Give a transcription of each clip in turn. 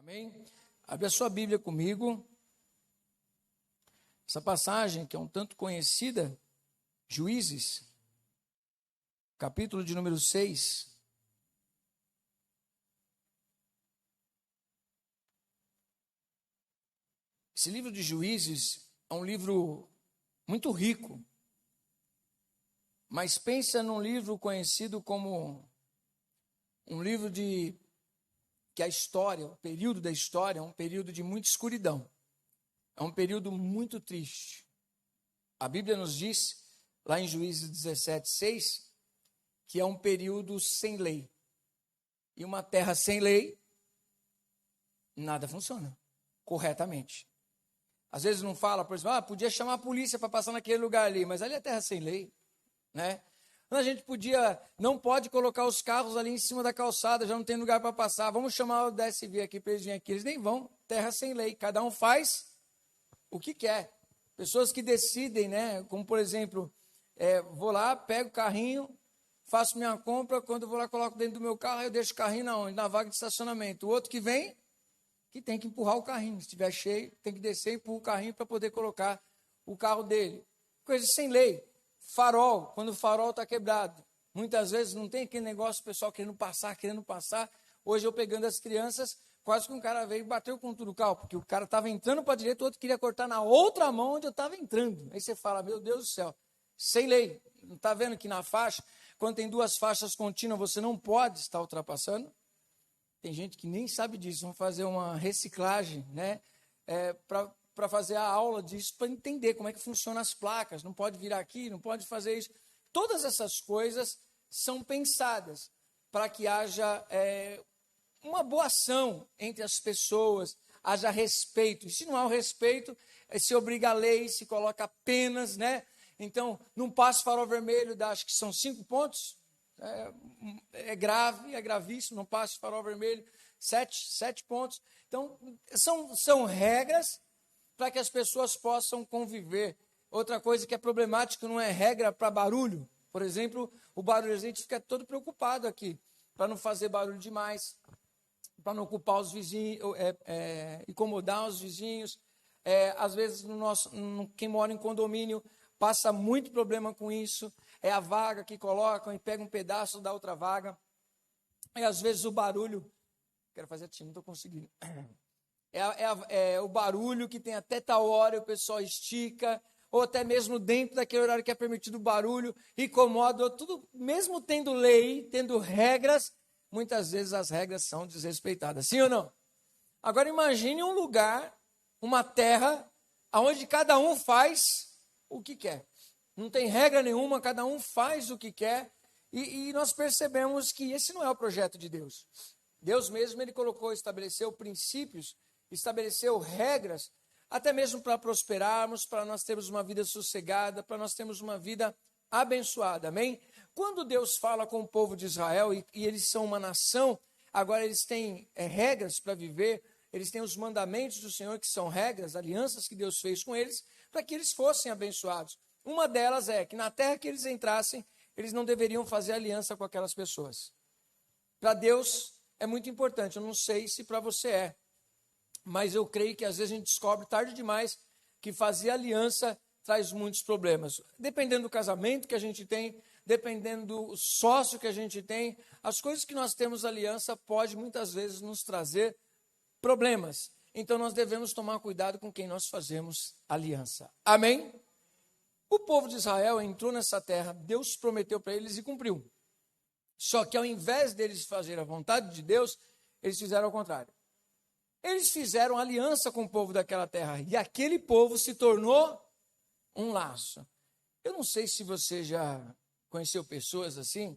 Amém? Abre a sua Bíblia comigo. Essa passagem, que é um tanto conhecida, Juízes, capítulo de número 6. Esse livro de Juízes é um livro muito rico, mas pensa num livro conhecido como um livro que a história, o período da história é um período de muita escuridão. É um período muito triste. A Bíblia nos diz, lá em Juízes 17:6, que é um período sem lei. E uma terra sem lei, nada funciona corretamente. Às vezes não fala, por exemplo, podia chamar a polícia para passar naquele lugar ali, mas ali é terra sem lei, né? A gente não pode colocar os carros ali em cima da calçada, já não tem lugar para passar, vamos chamar o DSV aqui para eles virem aqui, eles nem vão, terra sem lei, cada um faz o que quer. Pessoas que decidem, né, como por exemplo, vou lá, pego o carrinho, faço minha compra, quando eu vou lá, coloco dentro do meu carro, eu deixo o carrinho na onde? Na vaga de estacionamento. O outro que vem, que tem que empurrar o carrinho, se estiver cheio, tem que descer e empurrar o carrinho para poder colocar o carro dele. Coisa sem lei. Farol, quando o farol está quebrado. Muitas vezes não tem aquele negócio, o pessoal querendo passar. Hoje eu pegando as crianças, quase que um cara veio e bateu com tudo o carro, porque o cara estava entrando para a direita, o outro queria cortar na outra mão onde eu estava entrando. Aí você fala, meu Deus do céu, sem lei. Não está vendo que na faixa, quando tem duas faixas contínuas, você não pode estar ultrapassando? Tem gente que nem sabe disso, vamos fazer uma reciclagem, né? Para fazer a aula disso, para entender como é que funcionam as placas, não pode virar aqui, não pode fazer isso. Todas essas coisas são pensadas para que haja uma boa ação entre as pessoas, haja respeito. E se não há o respeito, se obriga a lei, se coloca penas, né? Então, não passa farol vermelho, acho que são 5 pontos, é grave, é gravíssimo, não passa farol vermelho, 7 pontos. Então, são regras para que as pessoas possam conviver. Outra coisa que é problemática não é regra para barulho. Por exemplo, o barulho, a gente fica todo preocupado aqui, para não fazer barulho demais, para não ocupar os vizinhos, incomodar os vizinhos. Às vezes, quem mora em condomínio passa muito problema com isso. É a vaga que colocam e pega um pedaço da outra vaga. E às vezes o barulho... Quero fazer assim, não estou conseguindo. O barulho que tem até tal hora, o pessoal estica, ou até mesmo dentro daquele horário que é permitido o barulho, incomoda, tudo, mesmo tendo lei, tendo regras, muitas vezes as regras são desrespeitadas. Sim ou não? Agora imagine um lugar, uma terra, onde cada um faz o que quer. Não tem regra nenhuma, cada um faz o que quer, e nós percebemos que esse não é o projeto de Deus. Deus mesmo, ele estabeleceu princípios, estabeleceu regras, até mesmo para prosperarmos, para nós termos uma vida sossegada, para nós termos uma vida abençoada, amém? Quando Deus fala com o povo de Israel, e eles são uma nação, agora eles têm regras para viver, eles têm os mandamentos do Senhor, que são regras, alianças que Deus fez com eles, para que eles fossem abençoados. Uma delas é que na terra que eles entrassem, eles não deveriam fazer aliança com aquelas pessoas. Para Deus é muito importante, eu não sei se para você é, mas eu creio que às vezes a gente descobre tarde demais que fazer aliança traz muitos problemas. Dependendo do casamento que a gente tem, dependendo do sócio que a gente tem, as coisas que nós temos aliança pode muitas vezes nos trazer problemas. Então nós devemos tomar cuidado com quem nós fazemos aliança. Amém? O povo de Israel entrou nessa terra, Deus prometeu para eles e cumpriu. Só que ao invés deles fazerem a vontade de Deus, eles fizeram ao contrário. Eles fizeram aliança com o povo daquela terra, e aquele povo se tornou um laço. Eu não sei se você já conheceu pessoas assim,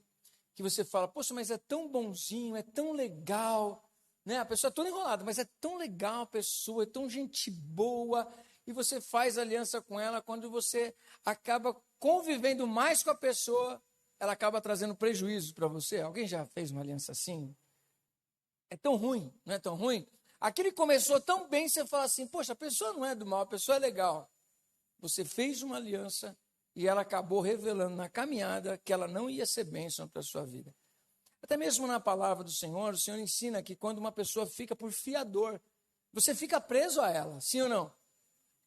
que você fala, poxa, mas é tão bonzinho, é tão legal, né? A pessoa é toda enrolada, mas é tão legal a pessoa, é tão gente boa, e você faz aliança com ela, quando você acaba convivendo mais com a pessoa, ela acaba trazendo prejuízo para você. Alguém já fez uma aliança assim? É tão ruim, não é tão ruim? Aquele começou tão bem, você fala assim, poxa, a pessoa não é do mal, a pessoa é legal. Você fez uma aliança e ela acabou revelando na caminhada que ela não ia ser bênção para a sua vida. Até mesmo na palavra do Senhor, o Senhor ensina que quando uma pessoa fica por fiador, você fica preso a ela, sim ou não?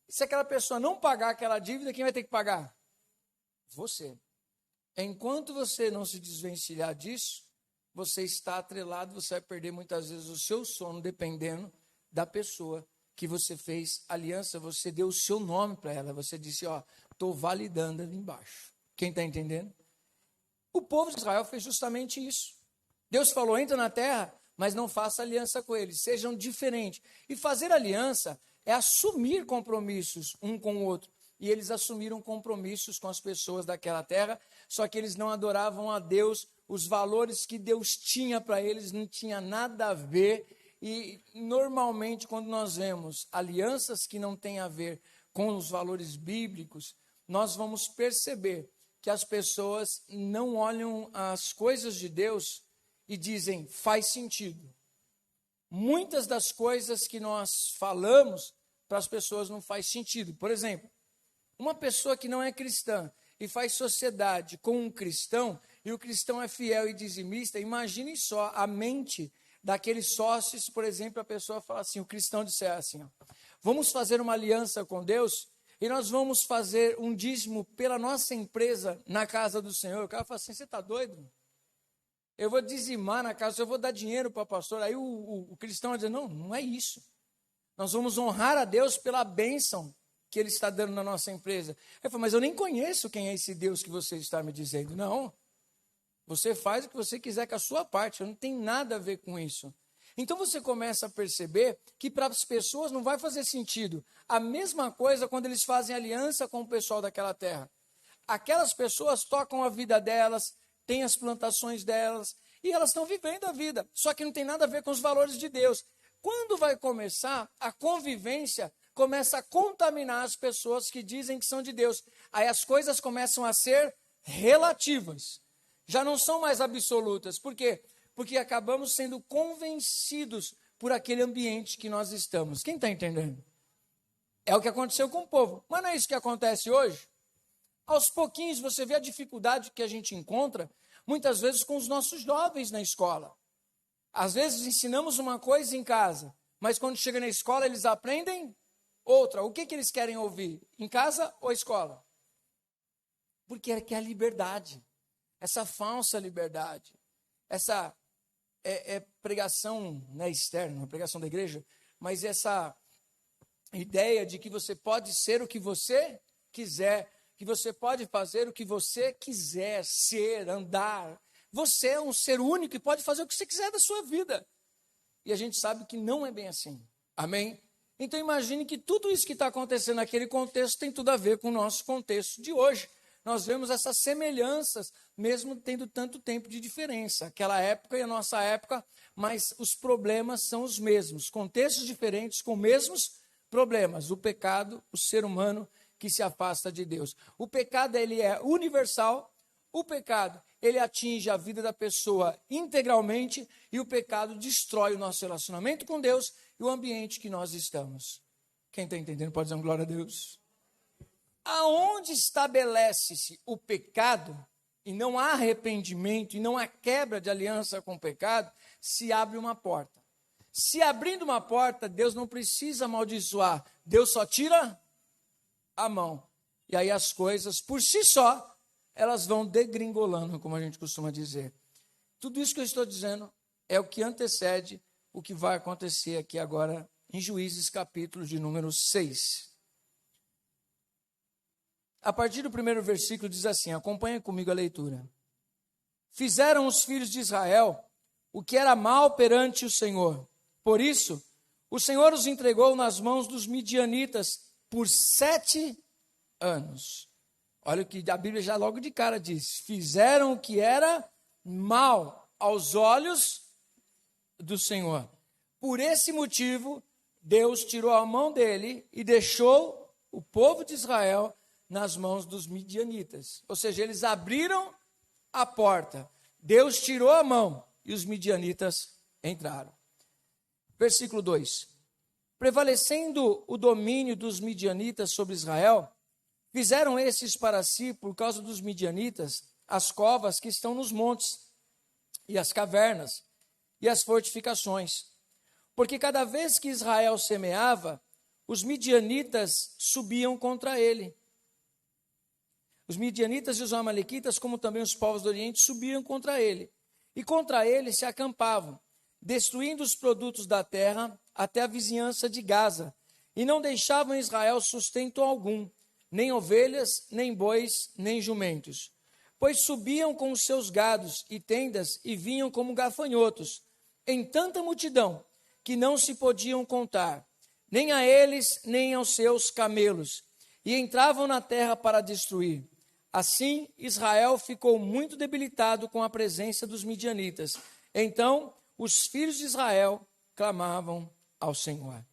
E se aquela pessoa não pagar aquela dívida, quem vai ter que pagar? Você. Enquanto você não se desvencilhar disso, você está atrelado, você vai perder muitas vezes o seu sono, dependendo da pessoa que você fez aliança, você deu o seu nome para ela, você disse, ó, estou validando ali embaixo. Quem está entendendo? O povo de Israel fez justamente isso. Deus falou, entra na terra, mas não faça aliança com eles, sejam diferentes. E fazer aliança é assumir compromissos um com o outro. E eles assumiram compromissos com as pessoas daquela terra, só que eles não adoravam a Deus, os valores que Deus tinha para eles não tinha nada a ver. E normalmente quando nós vemos alianças que não têm a ver com os valores bíblicos, nós vamos perceber que as pessoas não olham as coisas de Deus e dizem, faz sentido. Muitas das coisas que nós falamos para as pessoas não faz sentido. Por exemplo, uma pessoa que não é cristã e faz sociedade com um cristão, e o cristão é fiel e dizimista, imaginem só a mente daqueles sócios, por exemplo, a pessoa fala assim, o cristão disser assim, ó, vamos fazer uma aliança com Deus e nós vamos fazer um dízimo pela nossa empresa na casa do Senhor. O cara fala assim, você está doido? Eu vou dizimar na casa, eu vou dar dinheiro para o pastor. Aí o cristão vai dizer, não, não é isso. Nós vamos honrar a Deus pela bênção que Ele está dando na nossa empresa. Eu falo, mas eu nem conheço quem é esse Deus que você está me dizendo. Não, você faz o que você quiser com a sua parte, não tem nada a ver com isso. Então você começa a perceber que para as pessoas não vai fazer sentido. A mesma coisa quando eles fazem aliança com o pessoal daquela terra. Aquelas pessoas tocam a vida delas, têm as plantações delas, e elas estão vivendo a vida. Só que não tem nada a ver com os valores de Deus. Quando vai começar, a convivência começa a contaminar as pessoas que dizem que são de Deus. Aí as coisas começam a ser relativas. Já não são mais absolutas. Por quê? Porque acabamos sendo convencidos por aquele ambiente que nós estamos. Quem está entendendo? É o que aconteceu com o povo. Mas não é isso que acontece hoje? Aos pouquinhos você vê a dificuldade que a gente encontra, muitas vezes com os nossos jovens na escola. Às vezes ensinamos uma coisa em casa, mas quando chega na escola eles aprendem outra. O que eles querem ouvir? Em casa ou escola? Porque é que é a liberdade. Essa falsa liberdade. Essa pregação, não é externa, a pregação da igreja, mas essa ideia de que você pode ser o que você quiser, que você pode fazer o que você quiser ser, andar. Você é um ser único e pode fazer o que você quiser da sua vida. E a gente sabe que não é bem assim. Amém? Então imagine que tudo isso que está acontecendo naquele contexto tem tudo a ver com o nosso contexto de hoje. Nós vemos essas semelhanças, mesmo tendo tanto tempo de diferença. Aquela época e a nossa época, mas os problemas são os mesmos. Contextos diferentes com mesmos problemas. O pecado, o ser humano que se afasta de Deus. O pecado, ele é universal. O pecado, ele atinge a vida da pessoa integralmente. E o pecado destrói o nosso relacionamento com Deus e o ambiente que nós estamos. Quem está entendendo pode dizer um glória a Deus. Aonde estabelece-se o pecado, e não há arrependimento, e não há quebra de aliança com o pecado, se abre uma porta. Se abrindo uma porta, Deus não precisa amaldiçoar, Deus só tira a mão. E aí as coisas, por si só, elas vão degringolando, como a gente costuma dizer. Tudo isso que eu estou dizendo é o que antecede o que vai acontecer aqui agora em Juízes, capítulo de número 6. A partir do primeiro versículo diz assim, acompanha comigo a leitura. Fizeram os filhos de Israel o que era mal perante o Senhor. Por isso, o Senhor os entregou nas mãos dos midianitas por 7 anos. Olha o que a Bíblia já logo de cara diz. Fizeram o que era mal aos olhos do Senhor. Por esse motivo, Deus tirou a mão dele e deixou o povo de Israel nas mãos dos midianitas. Ou seja, eles abriram a porta. Deus tirou a mão e os midianitas entraram. Versículo 2. Prevalecendo o domínio dos midianitas sobre Israel, fizeram esses para si, por causa dos midianitas, as covas que estão nos montes, e as cavernas, e as fortificações. Porque cada vez que Israel semeava, os midianitas subiam contra ele. Os midianitas e os amalequitas, como também os povos do Oriente, subiam contra ele. E contra ele se acampavam, destruindo os produtos da terra até a vizinhança de Gaza. E não deixavam Israel sustento algum, nem ovelhas, nem bois, nem jumentos. Pois subiam com os seus gados e tendas e vinham como gafanhotos, em tanta multidão, que não se podiam contar, nem a eles, nem aos seus camelos, e entravam na terra para destruir. Assim, Israel ficou muito debilitado com a presença dos midianitas. Então, os filhos de Israel clamavam ao Senhor.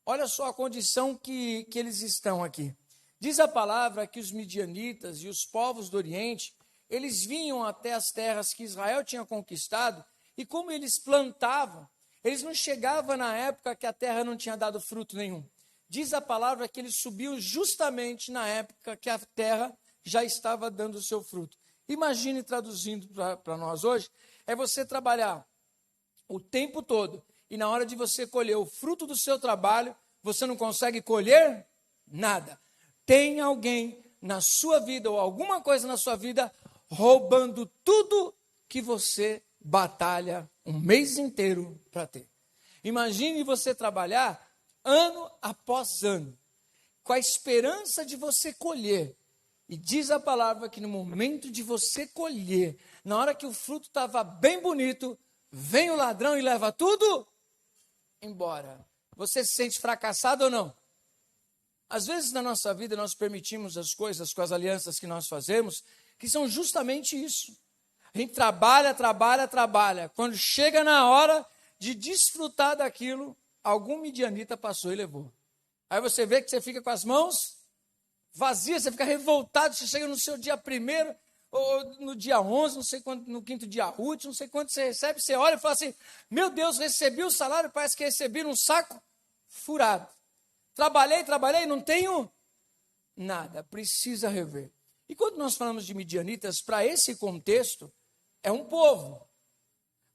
Olha só a condição que eles estão aqui. Diz a palavra que os midianitas e os povos do Oriente, eles vinham até as terras que Israel tinha conquistado, e como eles plantavam, eles não chegavam na época que a terra não tinha dado fruto nenhum. Diz a palavra que eles subiam justamente na época que a terra já estava dando o seu fruto. Imagine, traduzindo para nós hoje, é você trabalhar o tempo todo e na hora de você colher o fruto do seu trabalho, você não consegue colher nada. Tem alguém na sua vida ou alguma coisa na sua vida roubando tudo que você batalha um mês inteiro para ter. Imagine você trabalhar ano após ano, com a esperança de você colher. E diz a palavra que no momento de você colher, na hora que o fruto estava bem bonito, vem o ladrão e leva tudo embora. Você se sente fracassado ou não? Às vezes na nossa vida nós permitimos as coisas com as alianças que nós fazemos, que são justamente isso. A gente trabalha. Quando chega na hora de desfrutar daquilo, algum midianita passou e levou. Aí você vê que você fica com as mãos vazias, você fica revoltado, você chega no seu dia 1º, ou no dia 11, não sei quando, no 5º dia útil, não sei quanto você recebe, você olha e fala assim, meu Deus, recebi o salário, parece que recebi num saco furado. Trabalhei, não tenho nada, precisa rever. E quando nós falamos de midianitas, para esse contexto, é um povo.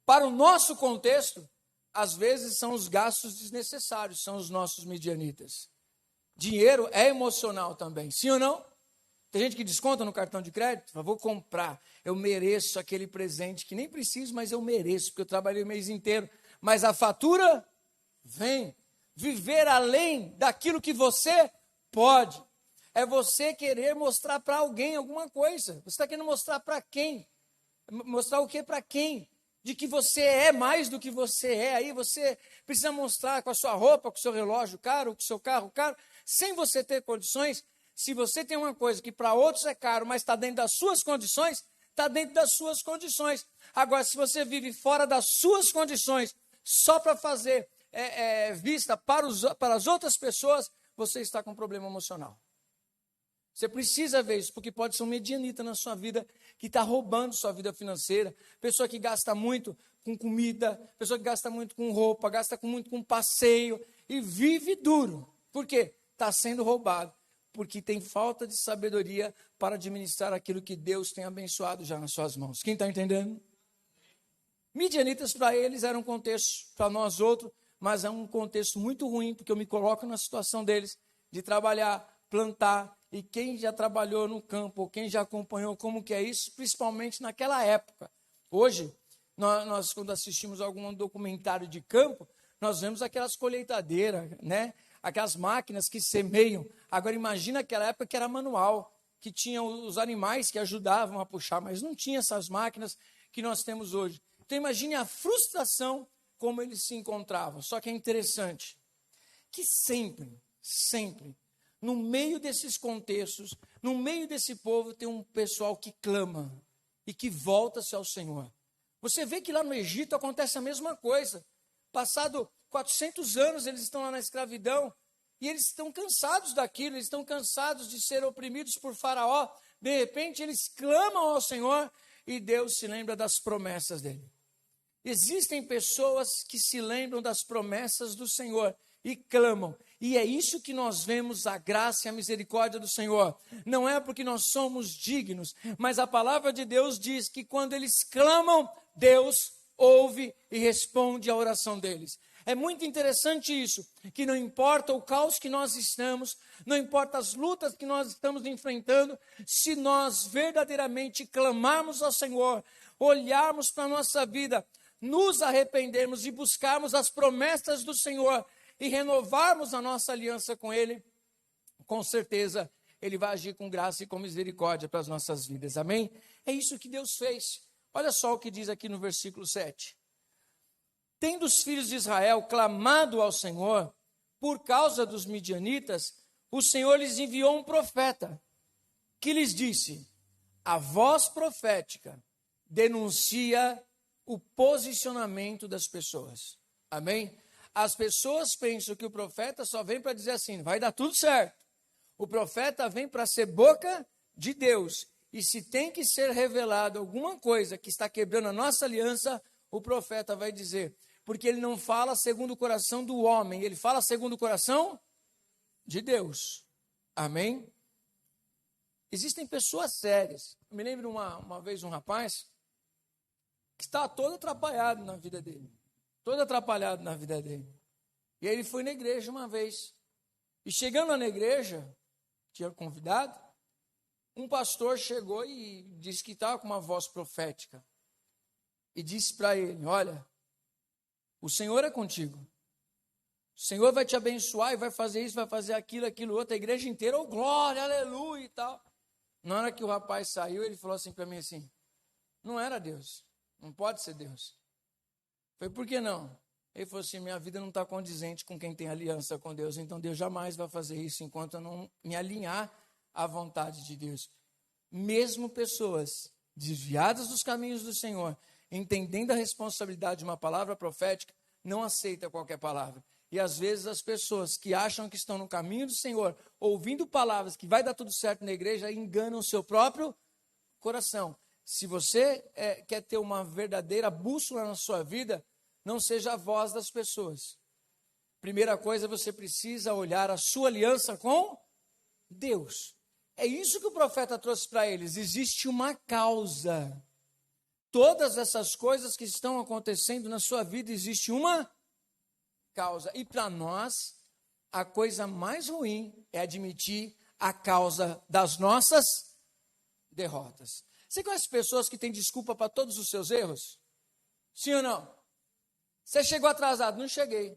Para o nosso contexto, às vezes são os gastos desnecessários, são os nossos midianitas. Dinheiro é emocional também, sim ou não? Tem gente que desconta no cartão de crédito, eu vou comprar, eu mereço aquele presente que nem preciso, mas eu mereço, porque eu trabalhei o mês inteiro. Mas a fatura vem. Viver além daquilo que você pode. É você querer mostrar para alguém alguma coisa. Você está querendo mostrar para quem? Mostrar o que para quem? De que você é mais do que você é. Aí você precisa mostrar com a sua roupa, com o seu relógio caro, com o seu carro caro, sem você ter condições. Se você tem uma coisa que para outros é caro, mas está dentro das suas condições, está dentro das suas condições. Agora, se você vive fora das suas condições, só para fazer vista para as outras pessoas, você está com um problema emocional. Você precisa ver isso, porque pode ser um medianita na sua vida que está roubando sua vida financeira. Pessoa que gasta muito com comida, pessoa que gasta muito com roupa, gasta muito com passeio e vive duro. Por quê? Está sendo roubado, porque tem falta de sabedoria para administrar aquilo que Deus tem abençoado já nas suas mãos. Quem está entendendo? Midianitas para eles era um contexto, para nós outros, mas é um contexto muito ruim, porque eu me coloco na situação deles, de trabalhar, plantar, e quem já trabalhou no campo, ou quem já acompanhou como que é isso, principalmente naquela época. Hoje, nós quando assistimos algum documentário de campo, nós vemos aquelas colheitadeiras, né? Aquelas máquinas que semeiam. Agora imagina aquela época que era manual, que tinha os animais que ajudavam a puxar, mas não tinha essas máquinas que nós temos hoje. Então imagine a frustração como eles se encontravam. Só que é interessante que sempre, no meio desses contextos, no meio desse povo, tem um pessoal que clama e que volta-se ao Senhor. Você vê que lá no Egito acontece a mesma coisa. Passado 400 anos, eles estão lá na escravidão e eles estão cansados daquilo, eles estão cansados de ser oprimidos por Faraó. De repente, eles clamam ao Senhor e Deus se lembra das promessas dele. Existem pessoas que se lembram das promessas do Senhor, e clamam. E é isso que nós vemos a graça e a misericórdia do Senhor. Não é porque nós somos dignos, mas a palavra de Deus diz que quando eles clamam, Deus ouve e responde à oração deles. É muito interessante isso, que não importa o caos que nós estamos, não importa as lutas que nós estamos enfrentando, se nós verdadeiramente clamarmos ao Senhor, olharmos para a nossa vida, nos arrependermos e buscarmos as promessas do Senhor e renovarmos a nossa aliança com Ele, com certeza Ele vai agir com graça e com misericórdia para as nossas vidas, amém? É isso que Deus fez. Olha só o que diz aqui no versículo 7. Tendo os filhos de Israel clamado ao Senhor, por causa dos midianitas, o Senhor lhes enviou um profeta, que lhes disse: a voz profética denuncia o posicionamento das pessoas. Amém? As pessoas pensam que o profeta só vem para dizer assim, vai dar tudo certo. O profeta vem para ser boca de Deus. E se tem que ser revelado alguma coisa que está quebrando a nossa aliança, o profeta vai dizer. Porque ele não fala segundo o coração do homem, ele fala segundo o coração de Deus. Amém? Existem pessoas sérias. Eu me lembro uma vez um rapaz que estava todo atrapalhado na vida dele. Todo atrapalhado na vida dele. E aí ele foi na igreja uma vez. E chegando lá na igreja, tinha convidado, um pastor chegou e disse que estava com uma voz profética. E disse para ele, olha, o Senhor é contigo. O Senhor vai te abençoar e vai fazer isso, vai fazer aquilo, aquilo outro. A igreja inteira, oh glória, aleluia e tal. Na hora que o rapaz saiu, ele falou assim para mim assim, não era Deus, não pode ser Deus. Eu falei, por que não? Ele falou assim, minha vida não está condizente com quem tem aliança com Deus, então Deus jamais vai fazer isso enquanto eu não me alinhar à vontade de Deus. Mesmo pessoas desviadas dos caminhos do Senhor, entendendo a responsabilidade de uma palavra profética, não aceita qualquer palavra. E às vezes as pessoas que acham que estão no caminho do Senhor, ouvindo palavras que vai dar tudo certo na igreja, enganam o seu próprio coração. Se você quer ter uma verdadeira bússola na sua vida, não seja a voz das pessoas. Primeira coisa, você precisa olhar a sua aliança com Deus. É isso que o profeta trouxe para eles. Existe uma causa. Todas essas coisas que estão acontecendo na sua vida, existe uma causa. E para nós, a coisa mais ruim é admitir a causa das nossas derrotas. Você conhece pessoas que têm desculpa para todos os seus erros? Sim ou não? Você chegou atrasado? Não cheguei.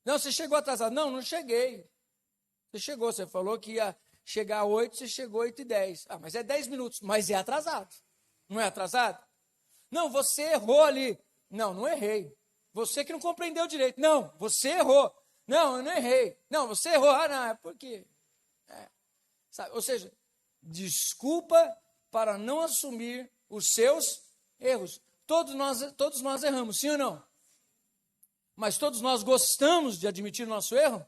Não, você chegou atrasado? Não, não cheguei. Você chegou, você falou que ia chegar às 8, você chegou às 8h10. Ah, mas é 10 minutos, mas é atrasado. Não é atrasado? Não, você errou ali. Não, não errei. Você que não compreendeu direito. Não, você errou. Não, eu não errei. Não, você errou. Ah, não, é porque... Sabe? Ou seja, desculpa para não assumir os seus erros. Todos nós erramos, sim ou não? Mas todos nós gostamos de admitir o nosso erro?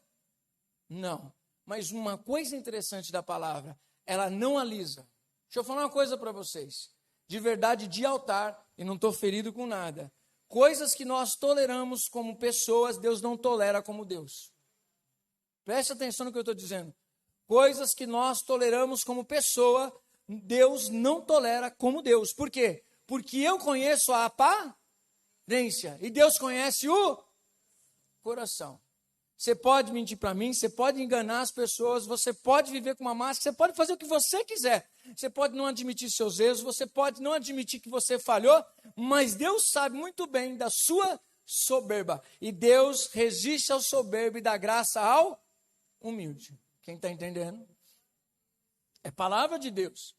Não. Mas uma coisa interessante da palavra, ela não alisa. Deixa eu falar uma coisa para vocês. De verdade, de altar, e não estou ferido com nada. Coisas que nós toleramos como pessoas, Deus não tolera como Deus. Preste atenção no que eu estou dizendo. Coisas que nós toleramos como pessoa, Deus não tolera como Deus. Por quê? Porque eu conheço a aparência e Deus conhece o coração. Você pode mentir para mim, você pode enganar as pessoas, você pode viver com uma máscara, você pode fazer o que você quiser. Você pode não admitir seus erros, você pode não admitir que você falhou, mas Deus sabe muito bem da sua soberba. E Deus resiste ao soberbo e dá graça ao humilde. Quem está entendendo? É palavra de Deus.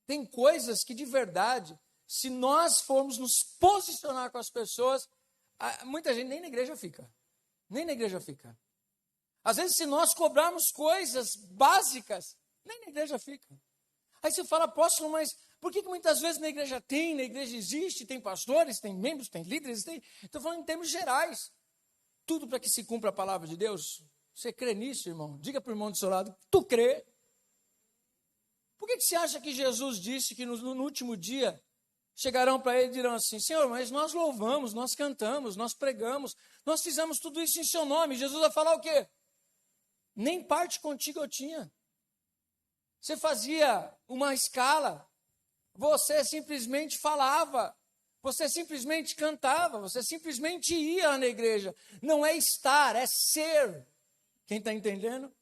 Tem coisas que de verdade, se nós formos nos posicionar com as pessoas, muita gente nem na igreja fica. Nem na igreja fica. Às vezes, se nós cobrarmos coisas básicas, nem na igreja fica. Aí você fala, apóstolo, mas por que muitas vezes na igreja existe, tem pastores, tem membros, tem líderes, tem... Estou falando em termos gerais. Tudo para que se cumpra a palavra de Deus. Você crê nisso, irmão? Diga para o irmão do seu lado, tu crê? Por que você acha que Jesus disse que no último dia chegarão para ele e dirão assim, Senhor, mas nós louvamos, nós cantamos, nós pregamos, nós fizemos tudo isso em seu nome. Jesus vai falar o quê? Nem parte contigo eu tinha. Você fazia uma escala, você simplesmente falava, você simplesmente cantava, você simplesmente ia na igreja. Não é estar, é ser. Quem está entendendo?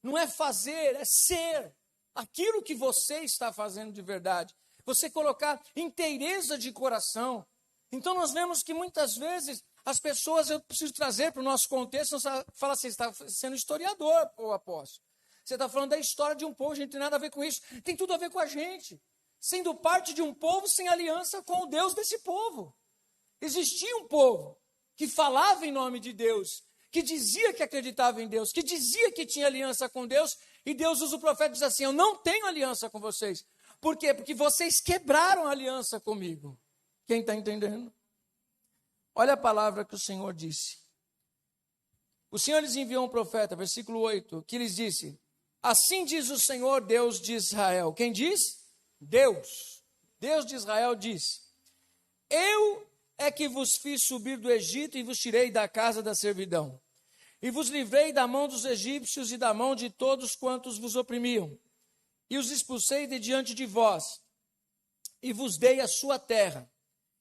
Não é fazer, é ser aquilo que você está fazendo de verdade. Você colocar inteireza de coração. Então nós vemos que muitas vezes as pessoas, eu preciso trazer para o nosso contexto, você fala assim, você está sendo historiador, ô apóstolo. Você está falando da história de um povo, a gente não tem nada a ver com isso. Tem tudo a ver com a gente. Sendo parte de um povo sem aliança com o Deus desse povo. Existia um povo que falava em nome de Deus, que dizia que acreditava em Deus, que dizia que tinha aliança com Deus, e Deus usa o profeta e diz assim, eu não tenho aliança com vocês. Por quê? Porque vocês quebraram a aliança comigo. Quem está entendendo? Olha a palavra que o Senhor disse. O Senhor lhes enviou um profeta, versículo 8, que lhes disse, assim diz o Senhor, Deus de Israel. Quem diz? Deus. Deus de Israel diz, eu é que vos fiz subir do Egito e vos tirei da casa da servidão. E vos livrei da mão dos egípcios e da mão de todos quantos vos oprimiam. E os expulsei de diante de vós. E vos dei a sua terra.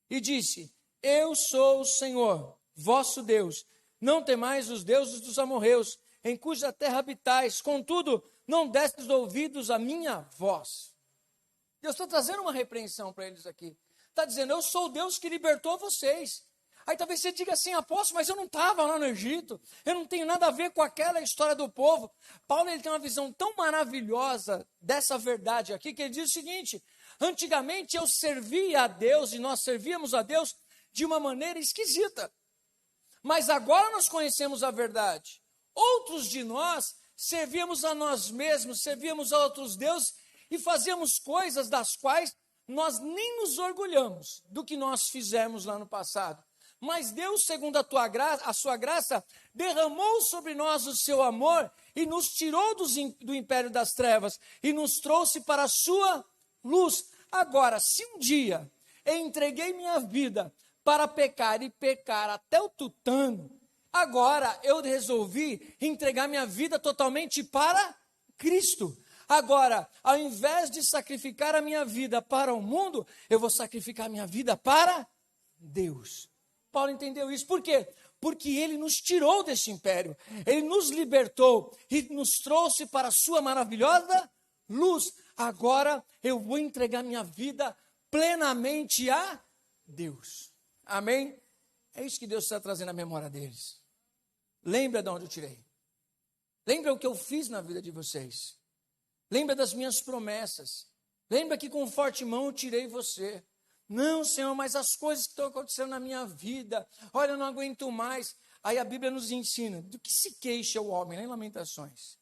E disse, eu sou o Senhor, vosso Deus. Não temais os deuses dos amorreus, em cuja terra habitais. Contudo, não destes ouvidos à minha voz. Deus está trazendo uma repreensão para eles aqui. Está dizendo, eu sou o Deus que libertou vocês. Aí talvez você diga assim, apóstolo, mas eu não estava lá no Egito. Eu não tenho nada a ver com aquela história do povo. Paulo ele tem uma visão tão maravilhosa dessa verdade aqui, que ele diz o seguinte, antigamente eu servia a Deus e nós servíamos a Deus de uma maneira esquisita. Mas agora nós conhecemos a verdade. Outros de nós servíamos a nós mesmos, servíamos a outros deuses e fazíamos coisas das quais nós nem nos orgulhamos do que nós fizemos lá no passado. Mas Deus, segundo a sua graça, derramou sobre nós o seu amor e nos tirou do império das trevas e nos trouxe para a sua luz. Agora, se um dia eu entreguei minha vida para pecar e pecar até o tutano, agora eu resolvi entregar minha vida totalmente para Cristo. Agora, ao invés de sacrificar a minha vida para o mundo, eu vou sacrificar a minha vida para Deus. Paulo entendeu isso. Por quê? Porque ele nos tirou desse império. Ele nos libertou e nos trouxe para a sua maravilhosa luz. Agora eu vou entregar minha vida plenamente a Deus. Amém? É isso que Deus está trazendo à memória deles. Lembra de onde eu tirei. Lembra o que eu fiz na vida de vocês. Lembra das minhas promessas. Lembra que com forte mão eu tirei você. Não, Senhor, mas as coisas que estão acontecendo na minha vida, olha, eu não aguento mais. Aí a Bíblia nos ensina, do que se queixa o homem, em Lamentações?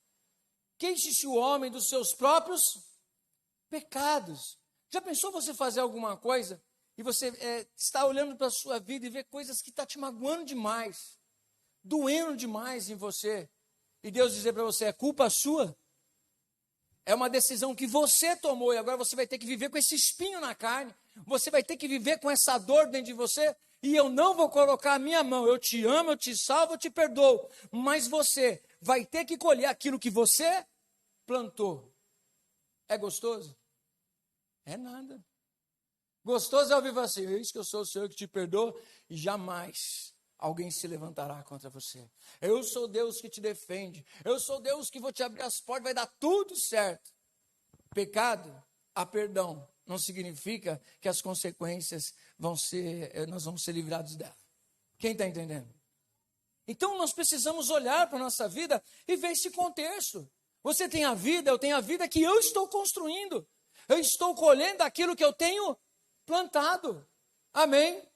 Queixe-se o homem dos seus próprios pecados. Já pensou você fazer alguma coisa e você está olhando para a sua vida e vê coisas que estão te magoando demais, doendo demais em você, e Deus dizer para você, é culpa sua? É uma decisão que você tomou e agora você vai ter que viver com esse espinho na carne. Você vai ter que viver com essa dor dentro de você e eu não vou colocar a minha mão. Eu te amo, eu te salvo, eu te perdoo. Mas você vai ter que colher aquilo que você plantou. É gostoso? É nada. Gostoso é ouvir assim, eis que eu sou o Senhor que te perdoa e jamais alguém se levantará contra você. Eu sou Deus que te defende. Eu sou Deus que vou te abrir as portas, vai dar tudo certo. Pecado, a perdão, não significa que as consequências nós vamos ser livrados dela. Quem está entendendo? Então nós precisamos olhar para a nossa vida e ver esse contexto. Você tem a vida, eu tenho a vida que eu estou construindo. Eu estou colhendo aquilo que eu tenho plantado. Amém?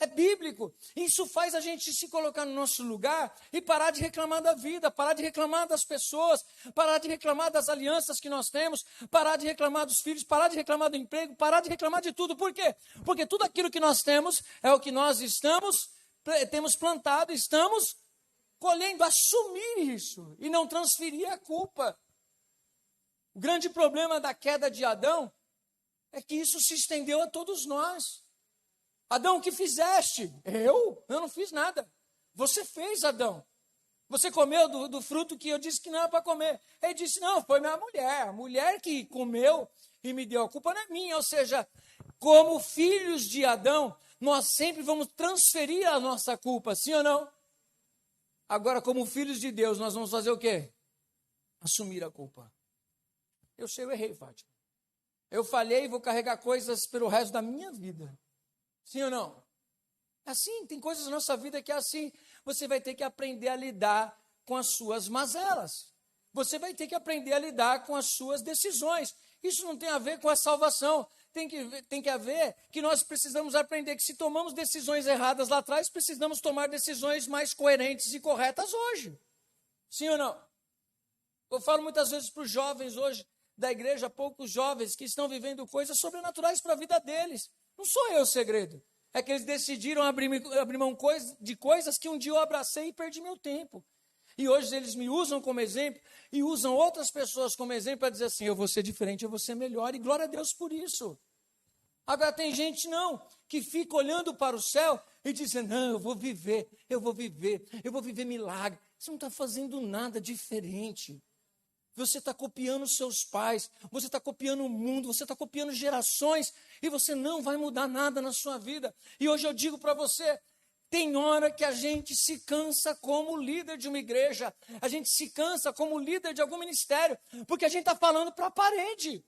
É bíblico. Isso faz a gente se colocar no nosso lugar e parar de reclamar da vida, parar de reclamar das pessoas, parar de reclamar das alianças que nós temos, parar de reclamar dos filhos, parar de reclamar do emprego, parar de reclamar de tudo. Por quê? Porque tudo aquilo que nós temos é o que nós temos plantado, estamos colhendo. Assumir isso e não transferir a culpa. O grande problema da queda de Adão é que isso se estendeu a todos nós. Adão, o que fizeste? Eu não fiz nada. Você fez, Adão. Você comeu do fruto que eu disse que não era para comer. Ele disse, não, foi minha mulher. A mulher que comeu e me deu. A culpa não é minha. Ou seja, como filhos de Adão, nós sempre vamos transferir a nossa culpa, sim ou não? Agora, como filhos de Deus, nós vamos fazer o quê? Assumir a culpa. Eu sei, eu errei, Fátima. Eu falhei e vou carregar coisas pelo resto da minha vida. Sim ou não? Assim, tem coisas na nossa vida que é assim. Você vai ter que aprender a lidar com as suas mazelas. Você vai ter que aprender a lidar com as suas decisões. Isso não tem a ver com a salvação. Tem que haver que nós precisamos aprender que se tomamos decisões erradas lá atrás, precisamos tomar decisões mais coerentes e corretas hoje. Sim ou não? Eu falo muitas vezes para os jovens hoje da igreja, poucos jovens que estão vivendo coisas sobrenaturais para a vida deles. Não sou eu o segredo. É que eles decidiram abrir mão de coisas que um dia eu abracei e perdi meu tempo. E hoje eles me usam como exemplo e usam outras pessoas como exemplo para dizer assim, eu vou ser diferente, eu vou ser melhor, e glória a Deus por isso. Agora tem gente não, que fica olhando para o céu e dizendo, não, eu vou viver milagre. Você não está fazendo nada diferente. Você está copiando seus pais, você está copiando o mundo, você está copiando gerações, e você não vai mudar nada na sua vida. E hoje eu digo para você, tem hora que a gente se cansa como líder de uma igreja, a gente se cansa como líder de algum ministério, porque a gente está falando para a parede.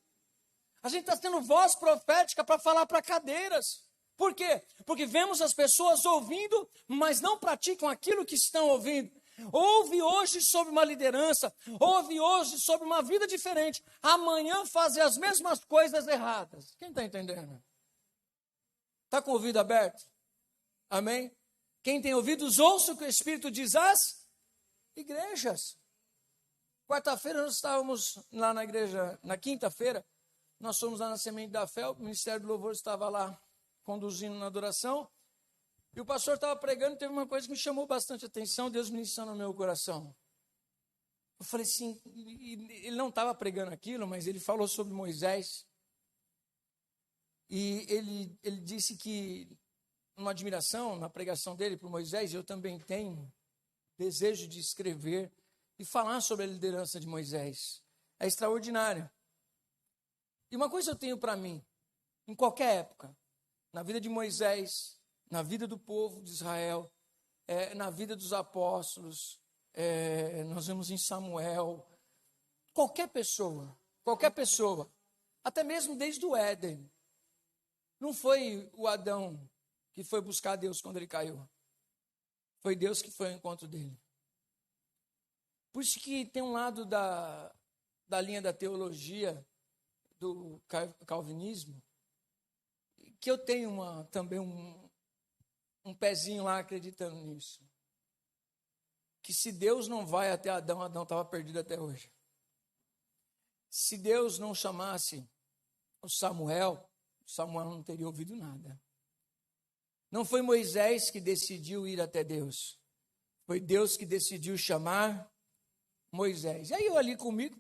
A gente está tendo voz profética para falar para cadeiras. Por quê? Porque vemos as pessoas ouvindo, mas não praticam aquilo que estão ouvindo. Ouve hoje sobre uma liderança, ouve hoje sobre uma vida diferente. Amanhã fazer as mesmas coisas erradas. Quem está entendendo? Está com o ouvido aberto? Amém? Quem tem ouvidos, ouça o que o Espírito diz às igrejas. Quarta-feira nós estávamos lá na igreja, na quinta-feira, nós fomos lá na Semente da Fé, o Ministério do Louvor estava lá conduzindo na adoração, e o pastor estava pregando e teve uma coisa que me chamou bastante atenção, Deus ministrando no meu coração. Eu falei assim, ele não estava pregando aquilo, mas ele falou sobre Moisés, e ele disse que, uma admiração na pregação dele por Moisés, eu também tenho desejo de escrever e falar sobre a liderança de Moisés. É extraordinário. E uma coisa eu tenho para mim, em qualquer época, na vida de Moisés, na vida do povo de Israel, na vida dos apóstolos, nós vemos em Samuel, qualquer pessoa, até mesmo desde o Éden, não foi o Adão que foi buscar Deus quando ele caiu, foi Deus que foi ao encontro dele. Por isso que tem um lado da linha da teologia, do calvinismo, que eu tenho também um pezinho lá acreditando nisso. Que se Deus não vai até Adão, Adão estava perdido até hoje. Se Deus não chamasse o Samuel não teria ouvido nada. Não foi Moisés que decidiu ir até Deus. Foi Deus que decidiu chamar Moisés. E aí eu ali comigo,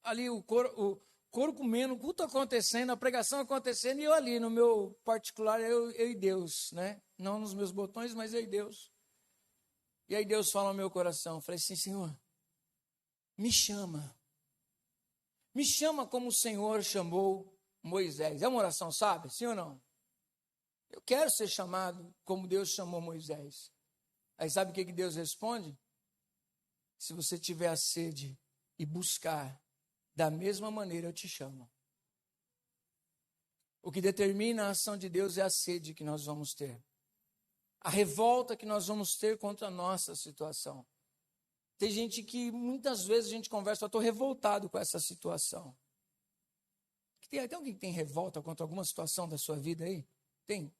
ali o coro comendo, o culto acontecendo, a pregação acontecendo, e eu ali no meu particular, eu e Deus, né? Não nos meus botões, mas eu e Deus. E aí Deus fala ao meu coração, eu falei assim, Senhor, me chama como o Senhor chamou Moisés. É uma oração, sabe? Sim ou não? Eu quero ser chamado como Deus chamou Moisés. Aí sabe o que Deus responde? Se você tiver a sede e buscar, da mesma maneira eu te chamo. O que determina a ação de Deus é a sede que nós vamos ter. A revolta que nós vamos ter contra a nossa situação. Tem gente que muitas vezes a gente conversa, eu estou revoltado com essa situação. Tem alguém que tem revolta contra alguma situação da sua vida aí? Tem.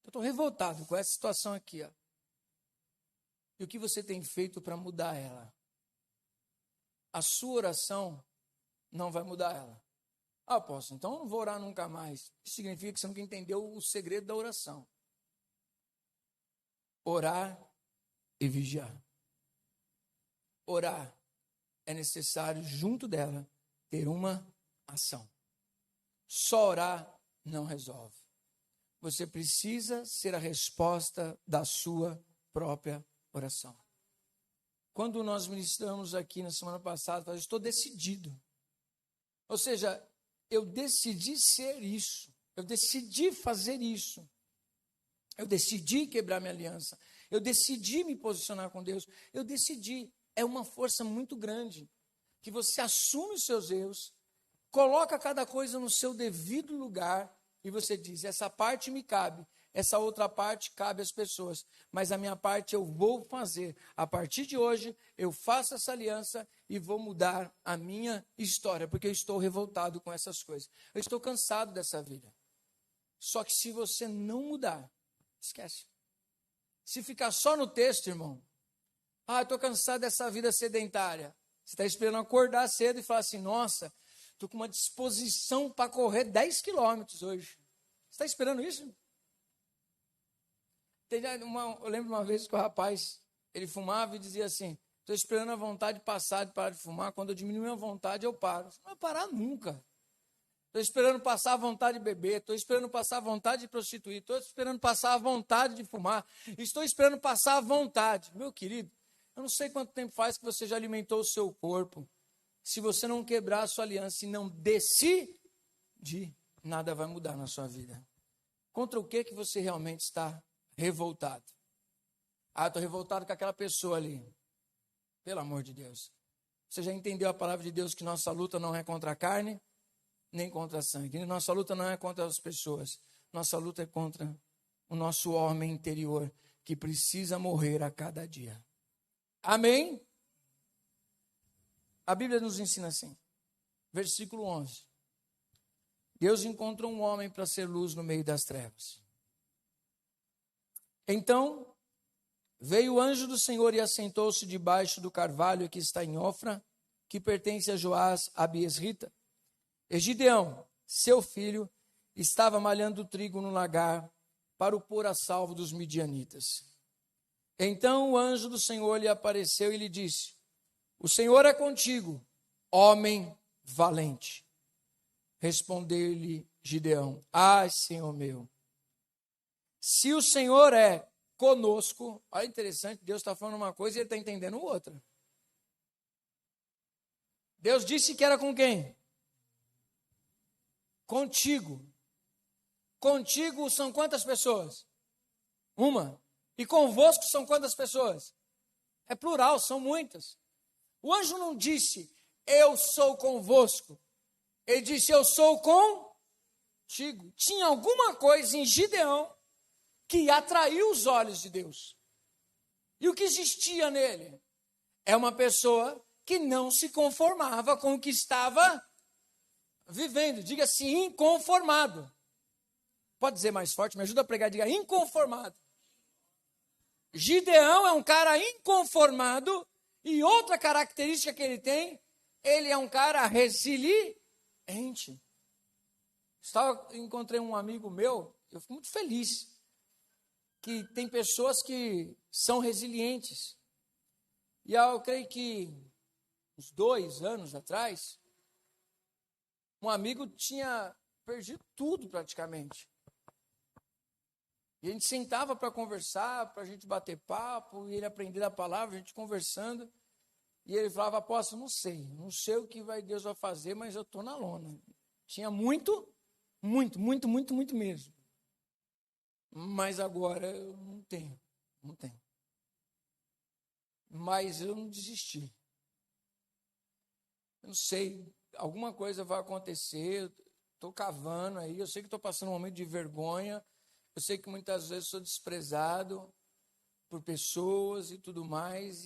Eu estou revoltado com essa situação aqui, ó. E o que você tem feito para mudar ela? A sua oração não vai mudar ela. Ah, apóstolo, então eu não vou orar nunca mais. Isso significa que você nunca entendeu o segredo da oração. Orar e vigiar. Orar é necessário, junto dela, ter uma ação. Só orar não resolve. Você precisa ser a resposta da sua própria oração. quando nós ministramos aqui na semana passada, eu estou decidido. Ou seja, eu decidi ser isso. Eu decidi fazer isso. Eu decidi quebrar minha aliança. Eu decidi me posicionar com Deus. Eu decidi. É uma força muito grande. Que você assume os seus erros, coloca cada coisa no seu devido lugar e você diz, essa parte me cabe, essa outra parte cabe às pessoas, mas a minha parte eu vou fazer. A partir de hoje, eu faço essa aliança e vou mudar a minha história, porque eu estou revoltado com essas coisas. Eu estou cansado dessa vida. Só que se você não mudar, esquece. Se ficar só no texto, irmão, eu estou cansado dessa vida sedentária. Você está esperando acordar cedo e falar assim, nossa, estou com uma disposição para correr 10 quilômetros hoje. Você está esperando isso? Eu lembro uma vez que o rapaz, ele fumava e dizia assim, estou esperando a vontade passar de parar de fumar, quando eu diminuir a vontade eu paro. Você não vai parar nunca. Estou esperando passar a vontade de beber, estou esperando passar a vontade de prostituir, estou esperando passar a vontade de fumar, estou esperando passar a vontade. Meu querido, eu não sei quanto tempo faz que você já alimentou o seu corpo. Se você não quebrar a sua aliança e não decidir, nada vai mudar na sua vida. Contra o que você realmente está revoltado? Estou revoltado com aquela pessoa ali. Pelo amor de Deus. Você já entendeu a palavra de Deus que nossa luta não é contra a carne, nem contra a sangue. Nossa luta não é contra as pessoas. Nossa luta é contra o nosso homem interior, que precisa morrer a cada dia. Amém? A Bíblia nos ensina assim. Versículo 11. Deus encontrou um homem para ser luz no meio das trevas. Então, veio o anjo do Senhor e assentou-se debaixo do carvalho que está em Ofra, que pertence a Joás, a Biesrita. E Gideão, seu filho, estava malhando trigo no lagar para o pôr a salvo dos midianitas. Então o anjo do Senhor lhe apareceu e lhe disse, o Senhor é contigo, homem valente. Respondeu-lhe Gideão, Senhor meu, se o Senhor é conosco, olha interessante, Deus está falando uma coisa e ele está entendendo outra. Deus disse que era com quem? Contigo. Contigo são quantas pessoas? Uma. E convosco são quantas pessoas? É plural, são muitas. O anjo não disse, eu sou convosco. Ele disse, eu sou contigo. Tinha alguma coisa em Gideão que atraiu os olhos de Deus. E o que existia nele? É uma pessoa que não se conformava com o que estava vivendo. Diga assim, inconformado. Pode dizer mais forte, me ajuda a pregar, diga inconformado. Gideão é um cara inconformado e outra característica que ele tem, ele é um cara resiliente. Encontrei um amigo meu, eu fico muito feliz, que tem pessoas que são resilientes. E eu creio que uns 2 anos atrás, um amigo tinha perdido tudo praticamente. E a gente sentava para conversar, para a gente bater papo, e ele aprender a palavra, a gente conversando. E ele falava, apóstolo, não sei o que Deus vai fazer, mas eu estou na lona. Tinha muito mesmo. Mas agora eu não tenho. Mas eu não desisti. Eu não sei, alguma coisa vai acontecer, estou cavando aí, eu sei que estou passando um momento de vergonha, eu sei que muitas vezes sou desprezado por pessoas e tudo mais,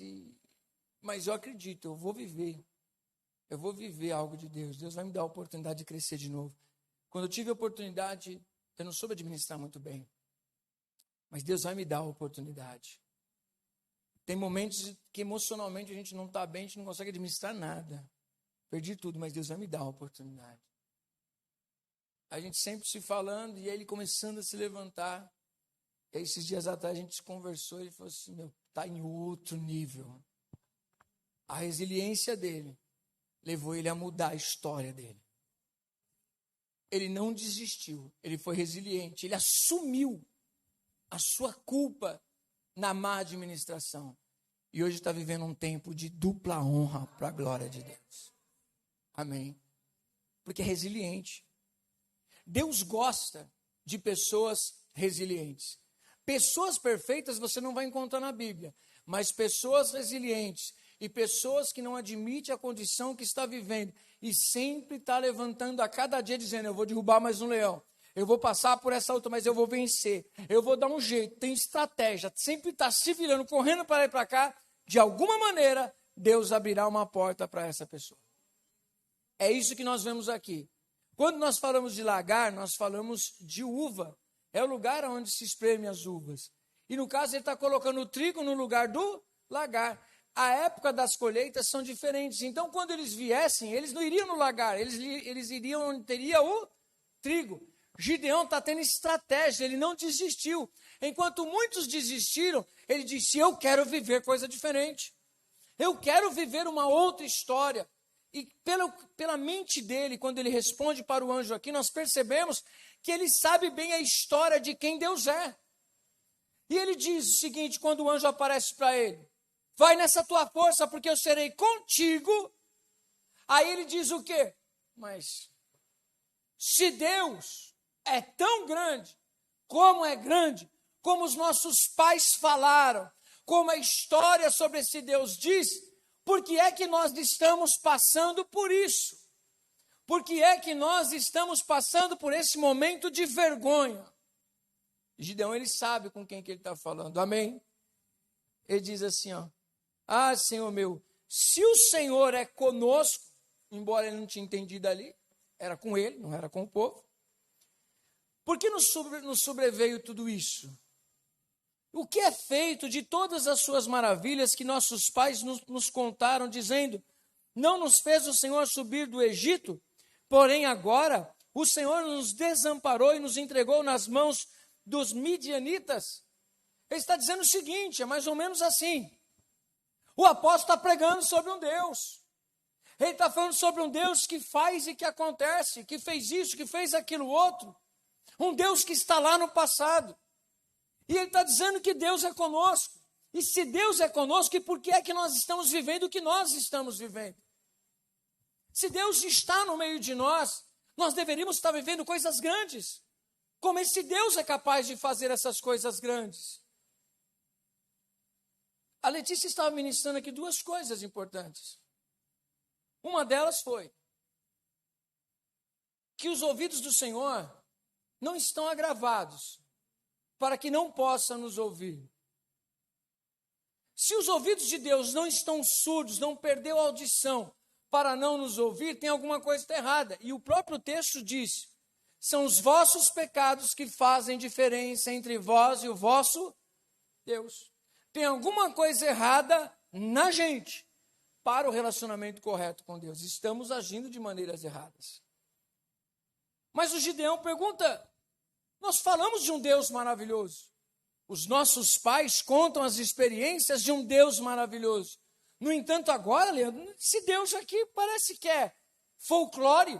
mas eu acredito, eu vou viver algo de Deus. Deus vai me dar a oportunidade de crescer de novo. Quando eu tive a oportunidade, eu não soube administrar muito bem, mas Deus vai me dar a oportunidade. Tem momentos que emocionalmente a gente não está bem, a gente não consegue administrar nada. Perdi tudo, mas Deus vai me dar a oportunidade. A gente sempre se falando e ele começando a se levantar. E aí, esses dias atrás a gente conversou e ele falou assim, está em outro nível. A resiliência dele levou ele a mudar a história dele. Ele não desistiu, ele foi resiliente, ele assumiu a sua culpa na má administração. E hoje está vivendo um tempo de dupla honra para a glória de Deus. Amém. Porque é resiliente. Deus gosta de pessoas resilientes. Pessoas perfeitas você não vai encontrar na Bíblia, mas pessoas resilientes e pessoas que não admitem a condição que está vivendo e sempre está levantando a cada dia dizendo, eu vou derrubar mais um leão, eu vou passar por essa outra, mas eu vou vencer, eu vou dar um jeito, tem estratégia, sempre está se virando, correndo para lá e para cá, de alguma maneira, Deus abrirá uma porta para essa pessoa. É isso que nós vemos aqui. Quando nós falamos de lagar, nós falamos de uva. É o lugar onde se espreme as uvas. E no caso, ele está colocando o trigo no lugar do lagar. A época das colheitas são diferentes. Então, quando eles viessem, eles não iriam no lagar, eles iriam onde teria o trigo. Gideão está tendo estratégia, ele não desistiu. Enquanto muitos desistiram, ele disse, eu quero viver coisa diferente. Eu quero viver uma outra história. E pela mente dele, quando ele responde para o anjo aqui, nós percebemos que ele sabe bem a história de quem Deus é. E ele diz o seguinte, quando o anjo aparece para ele, vai nessa tua força, porque eu serei contigo. Aí ele diz o quê? Mas se Deus é tão grande, como os nossos pais falaram, como a história sobre esse Deus diz, por que é que nós estamos passando por isso? Por que é que nós estamos passando por esse momento de vergonha? Gideão, ele sabe com quem que ele está falando, amém? Ele diz assim, ó, ah, Senhor meu, se o Senhor é conosco, embora ele não tinha entendido ali, era com ele, não era com o povo, por que nos sobreveio tudo isso? O que é feito de todas as suas maravilhas que nossos pais nos contaram, dizendo, não nos fez o Senhor subir do Egito, porém agora o Senhor nos desamparou e nos entregou nas mãos dos midianitas? Ele está dizendo o seguinte, é mais ou menos assim, o apóstolo está pregando sobre um Deus, ele está falando sobre um Deus que faz e que acontece, que fez isso, que fez aquilo outro, um Deus que está lá no passado. E ele está dizendo que Deus é conosco. E se Deus é conosco, por que é que nós estamos vivendo o que nós estamos vivendo? Se Deus está no meio de nós, nós deveríamos estar vivendo coisas grandes. Como esse Deus é capaz de fazer essas coisas grandes? A Letícia estava ministrando aqui duas coisas importantes. Uma delas foi que os ouvidos do Senhor não estão agravados para que não possa nos ouvir. Se os ouvidos de Deus não estão surdos, não perdeu a audição para não nos ouvir, tem alguma coisa errada. E o próprio texto diz, são os vossos pecados que fazem diferença entre vós e o vosso Deus. Tem alguma coisa errada na gente para o relacionamento correto com Deus. Estamos agindo de maneiras erradas. Mas o Gideão pergunta, nós falamos de um Deus maravilhoso. Os nossos pais contam as experiências de um Deus maravilhoso. No entanto, agora, Leandro, esse Deus aqui parece que é folclore.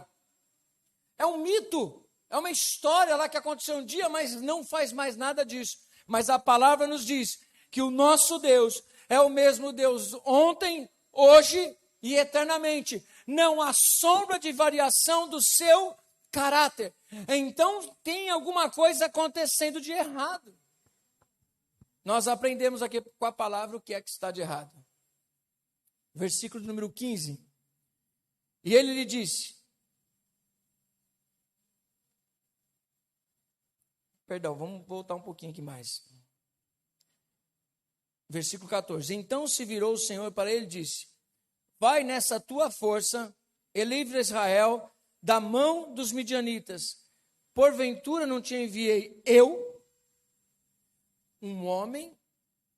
É um mito. É uma história lá que aconteceu um dia, mas não faz mais nada disso. Mas a palavra nos diz que o nosso Deus é o mesmo Deus ontem, hoje e eternamente. Não há sombra de variação do seu caráter. Então tem alguma coisa acontecendo de errado. Nós aprendemos aqui com a palavra o que é que está de errado. Versículo número 15. E ele lhe disse, perdão, vamos voltar um pouquinho aqui mais. Versículo 14. Então se virou o Senhor para ele e disse, vai nessa tua força e livra Israel da mão dos midianitas. Porventura não te enviei eu, um homem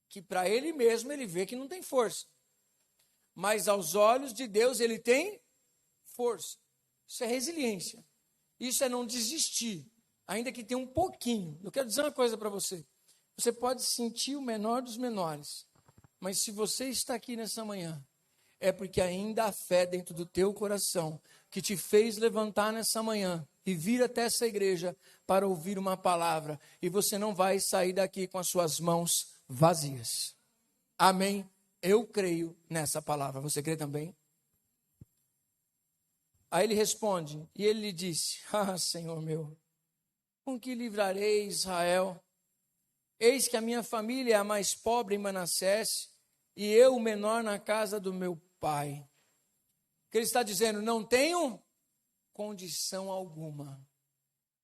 que para ele mesmo ele vê que não tem força. Mas aos olhos de Deus ele tem força. Isso é resiliência. Isso é não desistir, ainda que tenha um pouquinho. Eu quero dizer uma coisa para você. Você pode sentir o menor dos menores, mas se você está aqui nessa manhã, é porque ainda há fé dentro do teu coração, que te fez levantar nessa manhã e vir até essa igreja para ouvir uma palavra, e você não vai sair daqui com as suas mãos vazias. Amém? Eu creio nessa palavra. Você crê também? Aí ele responde, e ele lhe disse: Ah, Senhor meu, com que livrarei Israel? Eis que a minha família é a mais pobre em Manassés, e eu o menor na casa do meu pai. O que ele está dizendo? Não tenho condição alguma.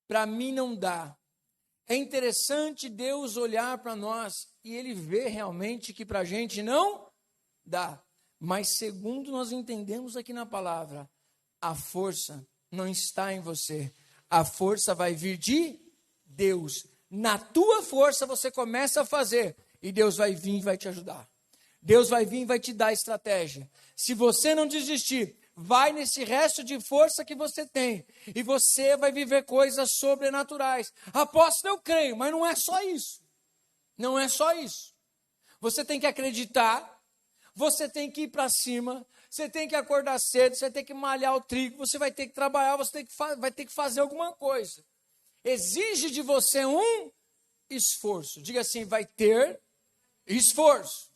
Para mim não dá. É interessante Deus olhar para nós e ele vê realmente que para a gente não dá. Mas segundo nós entendemos aqui na palavra, a força não está em você. A força vai vir de Deus. Na tua força você começa a fazer e Deus vai vir e vai te ajudar. Deus vai vir e vai te dar estratégia. Se você não desistir, vai nesse resto de força que você tem e você vai viver coisas sobrenaturais. Apóstolo, eu creio, mas não é só isso. Não é só isso. Você tem que acreditar, você tem que ir para cima, você tem que acordar cedo, você tem que malhar o trigo, você vai ter que trabalhar, você vai ter que fazer alguma coisa. Exige de você um esforço. Diga assim, vai ter esforço.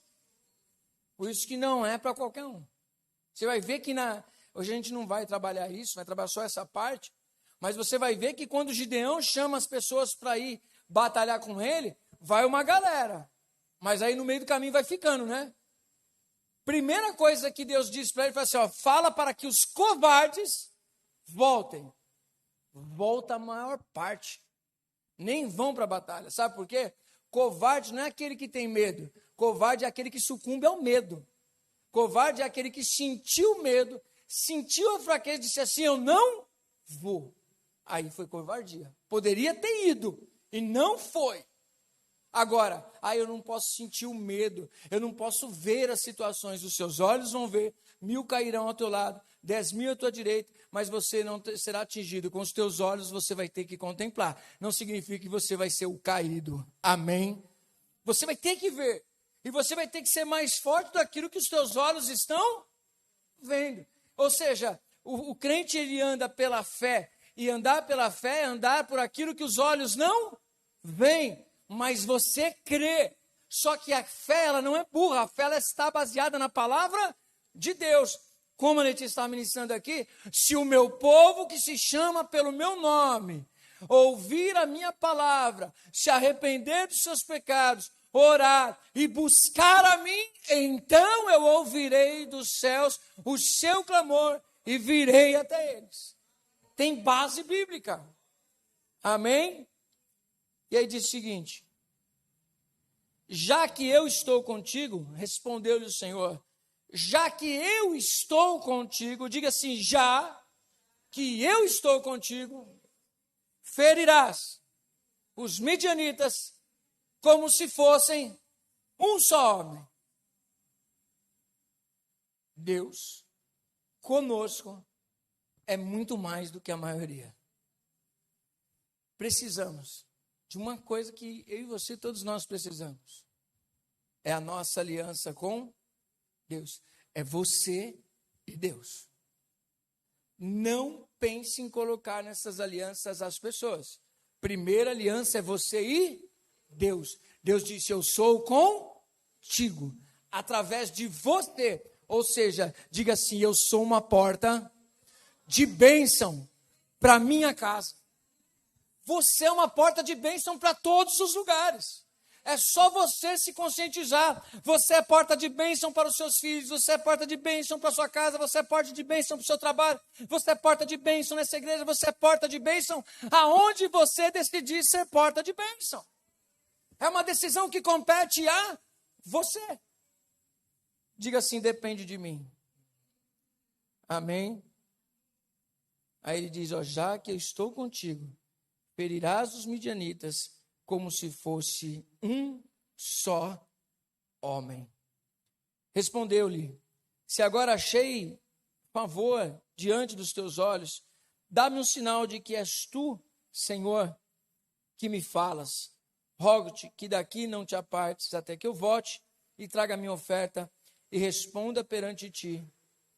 Por isso que não é para qualquer um. Você vai ver que hoje a gente não vai trabalhar isso, vai trabalhar só essa parte, mas você vai ver que quando Gideão chama as pessoas para ir batalhar com ele, vai uma galera. Mas aí no meio do caminho vai ficando, né? Primeira coisa que Deus diz para ele, fala assim, ó, fala para que os covardes voltem. Volta a maior parte. Nem vão para a batalha. Sabe por quê? Covarde não é aquele que tem medo. Covarde é aquele que sucumbe ao medo. Covarde é aquele que sentiu medo, sentiu a fraqueza e disse assim, eu não vou. Aí foi covardia. Poderia ter ido e não foi. Agora, eu não posso sentir o medo, eu não posso ver as situações, os seus olhos vão ver, 1000 cairão ao teu lado, 10.000 à tua direita, mas você não será atingido, com os teus olhos você vai ter que contemplar, não significa que você vai ser o caído, amém? Você vai ter que ver, e você vai ter que ser mais forte daquilo que os teus olhos estão vendo, ou seja, o crente ele anda pela fé, e andar pela fé é andar por aquilo que os olhos não veem, mas você crê, só que a fé ela não é burra, a fé ela está baseada na palavra de Deus, como a Letícia está ministrando aqui, se o meu povo que se chama pelo meu nome, ouvir a minha palavra, se arrepender dos seus pecados, orar e buscar a mim, então eu ouvirei dos céus o seu clamor e virei até eles. Tem base bíblica, amém? E aí diz o seguinte, já que eu estou contigo, respondeu-lhe o Senhor, já que eu estou contigo, diga assim, já que eu estou contigo, ferirás os midianitas como se fossem um só homem. Deus conosco é muito mais do que a maioria. Precisamos de uma coisa que eu e você, todos nós precisamos. É a nossa aliança com Deus. É você e Deus. Não pense em colocar nessas alianças as pessoas. Primeira aliança é você e Deus. Deus disse, eu sou contigo. Através de você. Ou seja, diga assim, eu sou uma porta de bênção para a minha casa. Você é uma porta de bênção para todos os lugares. É só você se conscientizar. Você é porta de bênção para os seus filhos, você é porta de bênção para a sua casa, você é porta de bênção para o seu trabalho, você é porta de bênção nessa igreja, você é porta de bênção aonde você decidir ser porta de bênção. É uma decisão que compete a você. Diga assim, depende de mim. Amém? Aí ele diz, ó, já que eu estou contigo, ferirás os midianitas como se fosse um só homem. Respondeu-lhe, se agora achei favor diante dos teus olhos, dá-me um sinal de que és tu, Senhor, que me falas. Rogo-te que daqui não te apartes até que eu volte e traga a minha oferta e responda perante ti.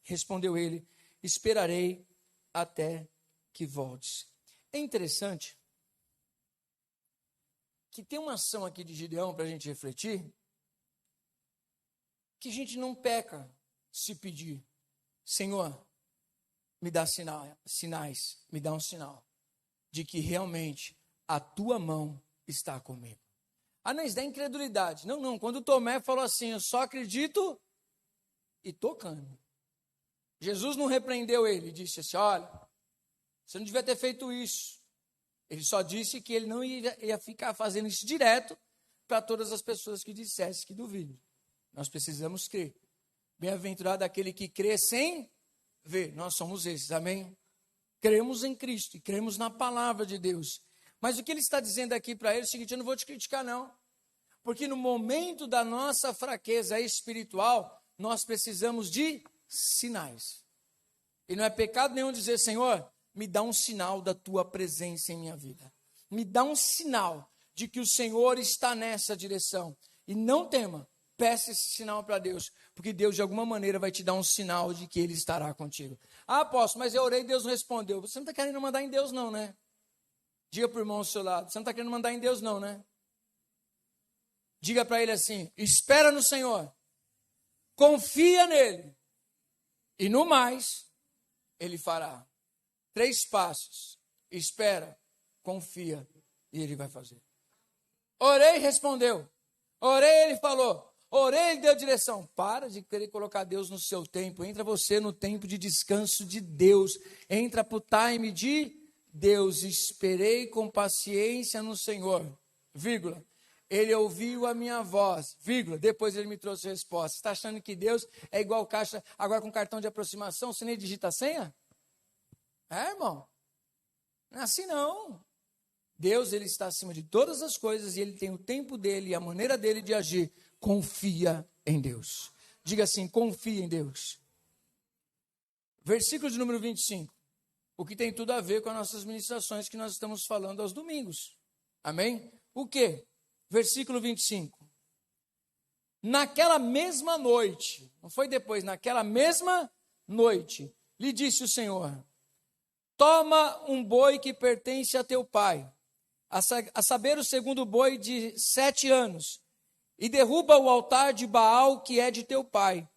Respondeu ele, esperarei até que voltes. É interessante que tem uma ação aqui de Gideão para a gente refletir, que a gente não peca se pedir, Senhor, me dá sinais, me dá um sinal de que realmente a tua mão está comigo. Ah, não, isso dá incredulidade. Não, quando Tomé falou assim, eu só acredito e tocando. Jesus não repreendeu ele, disse assim, olha, você não devia ter feito isso. Ele só disse que ele não ia ficar fazendo isso direto para todas as pessoas que dissessem que duvidam. Nós precisamos crer. Bem-aventurado aquele que crê sem ver. Nós somos esses, amém? Cremos em Cristo e cremos na palavra de Deus. Mas o que ele está dizendo aqui para ele é o seguinte, eu não vou te criticar não. Porque no momento da nossa fraqueza espiritual, nós precisamos de sinais. E não é pecado nenhum dizer, Senhor, me dá um sinal da tua presença em minha vida. Me dá um sinal de que o Senhor está nessa direção. E não tema, peça esse sinal para Deus, porque Deus de alguma maneira vai te dar um sinal de que Ele estará contigo. Ah, apóstolo, mas eu orei e Deus não respondeu. Você não está querendo mandar em Deus não, né? Diga para o irmão ao seu lado, você não está querendo mandar em Deus não, né? Diga para ele assim, espera no Senhor, confia nele, e no mais, Ele fará. 3 passos, espera, confia, e Ele vai fazer. Orei, respondeu. Orei, Ele falou. Orei, Ele deu direção. Para de querer colocar Deus no seu tempo. Entra você no tempo de descanso de Deus. Entra para o time de Deus. Esperei com paciência no Senhor. Vírgula. Ele ouviu a minha voz. Vírgula. Depois Ele me trouxe a resposta. Você está achando que Deus é igual caixa agora com cartão de aproximação? Você nem digita a senha? É, irmão? Não é assim não. Deus, Ele está acima de todas as coisas e Ele tem o tempo dEle e a maneira dEle de agir. Confia em Deus. Diga assim, confia em Deus. Versículo de número 25. O que tem tudo a ver com as nossas ministrações que nós estamos falando aos domingos. Amém? O quê? Versículo 25. Naquela mesma noite, não foi depois, naquela mesma noite, lhe disse o Senhor, toma um boi que pertence a teu pai, a saber o segundo boi de 7 anos, e derruba o altar de Baal que é de teu pai,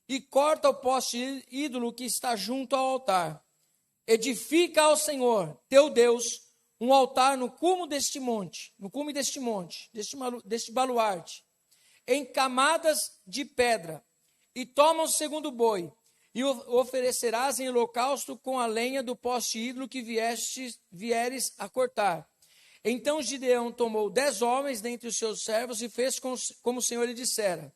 e corta o poste ídolo que está junto ao altar. Edifica ao Senhor, teu Deus, um altar no cume deste monte, deste baluarte, em camadas de pedra, e toma o segundo boi, e o oferecerás em holocausto com a lenha do poste ídolo que vieres a cortar. Então Gideão tomou 10 homens dentre os seus servos e fez como o Senhor lhe dissera.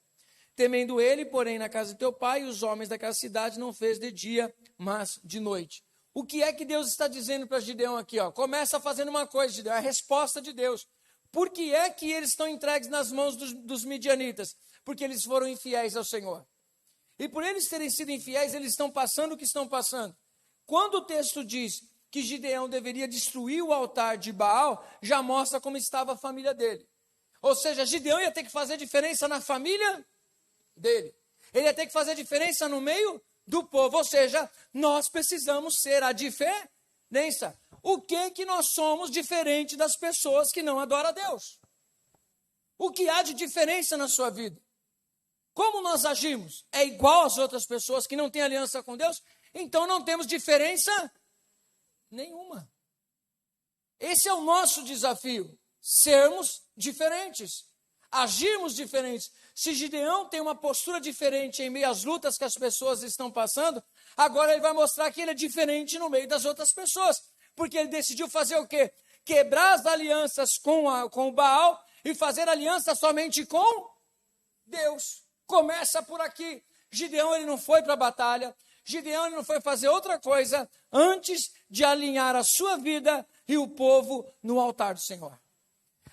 Temendo ele, porém, na casa de teu pai, os homens daquela cidade não fez de dia, mas de noite. O que é que Deus está dizendo para Gideão aqui? Começa fazendo uma coisa, Gideão, é a resposta de Deus. Por que é que eles estão entregues nas mãos dos midianitas? Porque eles foram infiéis ao Senhor. E por eles terem sido infiéis, eles estão passando o que estão passando. Quando o texto diz que Gideão deveria destruir o altar de Baal, já mostra como estava a família dele. Ou seja, Gideão ia ter que fazer diferença na família dele. Ele ia ter que fazer diferença no meio do povo. Ou seja, nós precisamos ser a diferença. O que nós somos diferente das pessoas que não adoram a Deus? O que há de diferença na sua vida? Como nós agimos? É igual às outras pessoas que não têm aliança com Deus? Então não temos diferença nenhuma. Esse é o nosso desafio, sermos diferentes, agirmos diferentes. Se Gideão tem uma postura diferente em meio às lutas que as pessoas estão passando, agora ele vai mostrar que ele é diferente no meio das outras pessoas, porque ele decidiu fazer o quê? Quebrar as alianças com o Baal e fazer aliança somente com Deus. Começa por aqui. Gideão ele não foi para a batalha, Gideão ele não foi fazer outra coisa antes de alinhar a sua vida e o povo no altar do Senhor.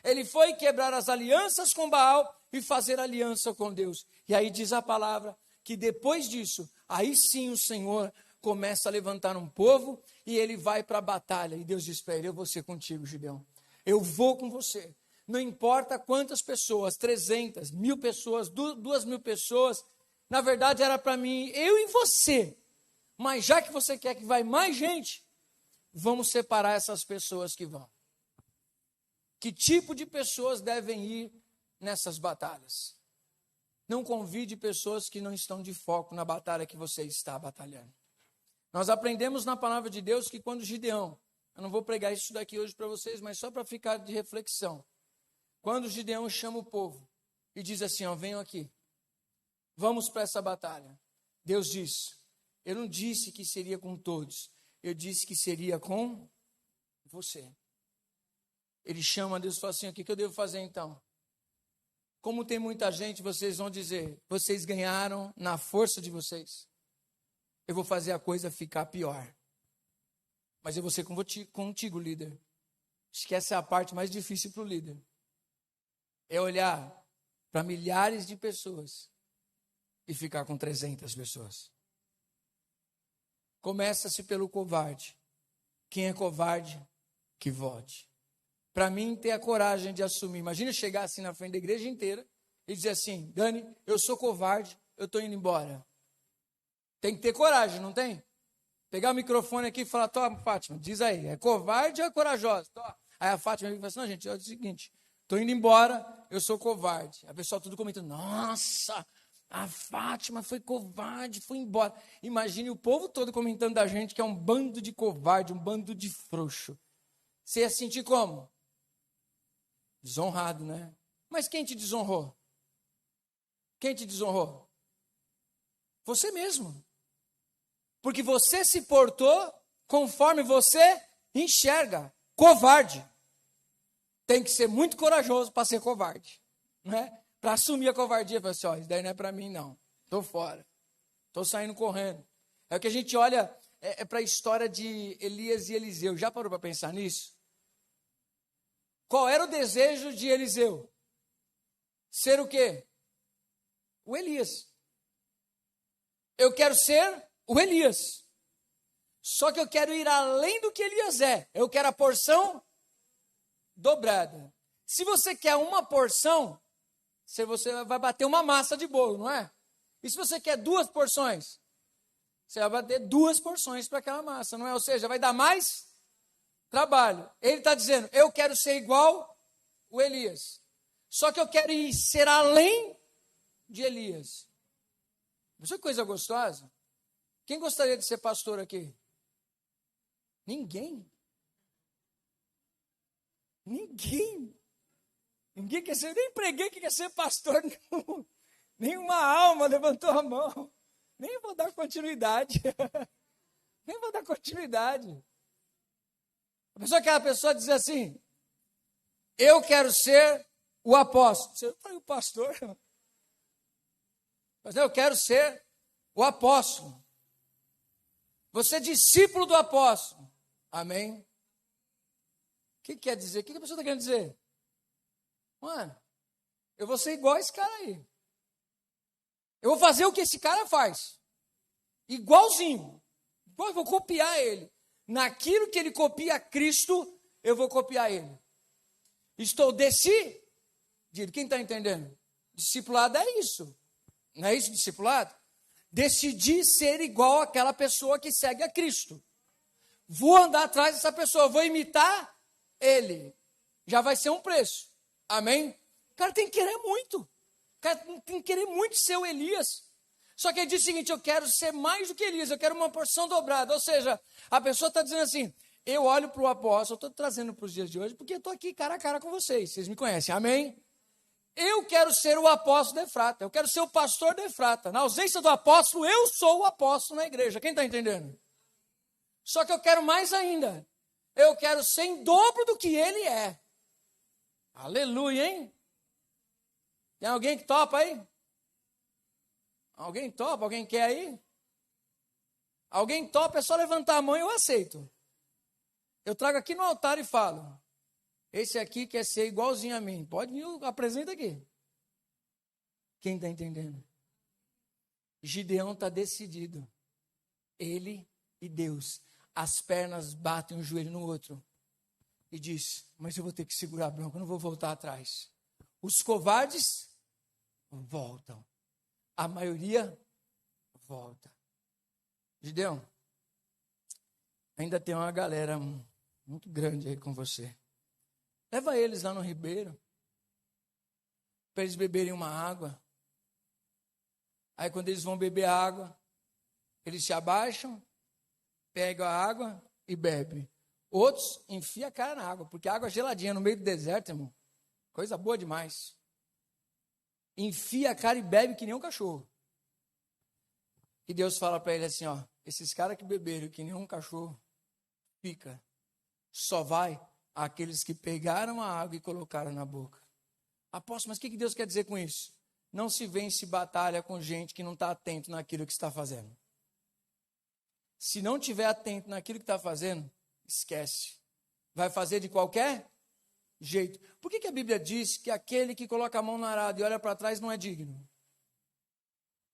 Ele foi quebrar as alianças com Baal e fazer aliança com Deus. E aí diz a palavra que depois disso, aí sim o Senhor começa a levantar um povo e ele vai para a batalha. E Deus diz para ele, eu vou ser contigo, Gideão. Eu vou com você. Não importa quantas pessoas, 300, 1.000 pessoas, 2.000 pessoas, na verdade era para mim, eu e você. Mas já que você quer que vai mais gente, vamos separar essas pessoas que vão. Que tipo de pessoas devem ir nessas batalhas? Não convide pessoas que não estão de foco na batalha que você está batalhando. Nós aprendemos na palavra de Deus que quando Gideão, eu não vou pregar isso daqui hoje para vocês, mas só para ficar de reflexão. Quando Gideão chama o povo e diz assim, ó, venham aqui, vamos para essa batalha. Deus diz, eu não disse que seria com todos, eu disse que seria com você. Ele chama Deus e fala assim, o que eu devo fazer então? Como tem muita gente, vocês vão dizer, vocês ganharam na força de vocês. Eu vou fazer a coisa ficar pior. Mas eu vou ser contigo, líder. Acho que essa é a parte mais difícil para o líder. É olhar para milhares de pessoas e ficar com 300 pessoas. Começa-se pelo covarde. Quem é covarde, que vote. Para mim, ter a coragem de assumir. Imagina chegar assim na frente da igreja inteira e dizer assim, Dani, eu sou covarde, eu estou indo embora. Tem que ter coragem, não tem? Pegar o microfone aqui e falar, toma, Fátima, diz aí, é covarde ou é corajosa? Toma. Aí a Fátima fala assim, não, gente, é o seguinte, estou indo embora, eu sou covarde. A pessoa tudo comentando, nossa, a Fátima foi covarde, foi embora. Imagine o povo todo comentando da gente que é um bando de covarde, um bando de frouxo. Você ia sentir como? Desonrado, né? Mas quem te desonrou? Quem te desonrou? Você mesmo. Porque você se portou conforme você enxerga. Covarde. Tem que ser muito corajoso para ser covarde. Né? Para assumir a covardia. Falar assim, ó, isso daí não é para mim, não. Estou fora. Estou saindo correndo. É o que a gente olha para a história de Elias e Eliseu. Já parou para pensar nisso? Qual era o desejo de Eliseu? Ser o quê? O Elias. Eu quero ser o Elias. Só que eu quero ir além do que Elias é. Eu quero a porção dobrada. Se você quer uma porção, você vai bater uma massa de bolo, não é? E se você quer 2 porções, você vai bater 2 porções para aquela massa, não é? Ou seja, vai dar mais trabalho. Ele está dizendo, eu quero ser igual o Elias. Só que eu quero ser além de Elias. Não sei que coisa gostosa. Quem gostaria de ser pastor aqui? Ninguém. Ninguém. Ninguém quer ser, nem preguei que quer ser pastor. Não. Nenhuma alma levantou a mão. Nem vou dar continuidade. Nem vou dar continuidade. Aquela pessoa diz assim, eu quero ser o apóstolo. Você foi o pastor? Mas eu quero ser o apóstolo. Você é discípulo do apóstolo. Amém? O que quer dizer? O que a pessoa está querendo dizer? Mano, eu vou ser igual a esse cara aí. Eu vou fazer o que esse cara faz. Igualzinho. Eu vou copiar ele. Naquilo que ele copia Cristo, eu vou copiar ele. Estou decidido. Quem está entendendo? Discipulado é isso. Não é isso, discipulado? Decidi ser igual àquela pessoa que segue a Cristo. Vou andar atrás dessa pessoa, vou imitar ele. Já vai ser um preço. Amém? O cara tem que querer muito. O cara tem que querer muito ser o Elias. Só que ele diz o seguinte, eu quero ser mais do que Elias, eu quero uma porção dobrada. Ou seja, a pessoa está dizendo assim, eu olho para o apóstolo, estou trazendo para os dias de hoje, porque estou aqui cara a cara com vocês me conhecem, amém? Eu quero ser o apóstolo de Efrata, eu quero ser o pastor de Efrata. Na ausência do apóstolo, eu sou o apóstolo na igreja. Quem está entendendo? Só que eu quero mais ainda. Eu quero ser em dobro do que ele é. Aleluia, hein? Tem alguém que topa aí? Alguém topa? Alguém quer aí? Alguém topa, é só levantar a mão e eu aceito. Eu trago aqui no altar e falo, esse aqui quer ser igualzinho a mim. Pode vir, apresenta aqui. Quem está entendendo? Gideão está decidido. Ele e Deus. As pernas batem um joelho no outro. E diz, mas eu vou ter que segurar a bronca, eu não vou voltar atrás. Os covardes voltam. A maioria volta. Gideão, ainda tem uma galera muito grande aí com você. Leva eles lá no ribeiro, para eles beberem uma água. Aí quando eles vão beber água, eles se abaixam, pegam a água e bebem. Outros enfiam a cara na água, porque a água é geladinha no meio do deserto, irmão. Coisa boa demais. Enfia a cara e bebe que nem um cachorro. E Deus fala para ele assim, ó, esses caras que beberam que nem um cachorro, fica. Só vai aqueles que pegaram a água e colocaram na boca. Apóstolo, mas o que Deus quer dizer com isso? Não se vence batalha com gente que não está atento naquilo que está fazendo. Se não estiver atento naquilo que está fazendo, esquece. Vai fazer de qualquer jeito. Por que a Bíblia diz que aquele que coloca a mão no arado e olha para trás não é digno?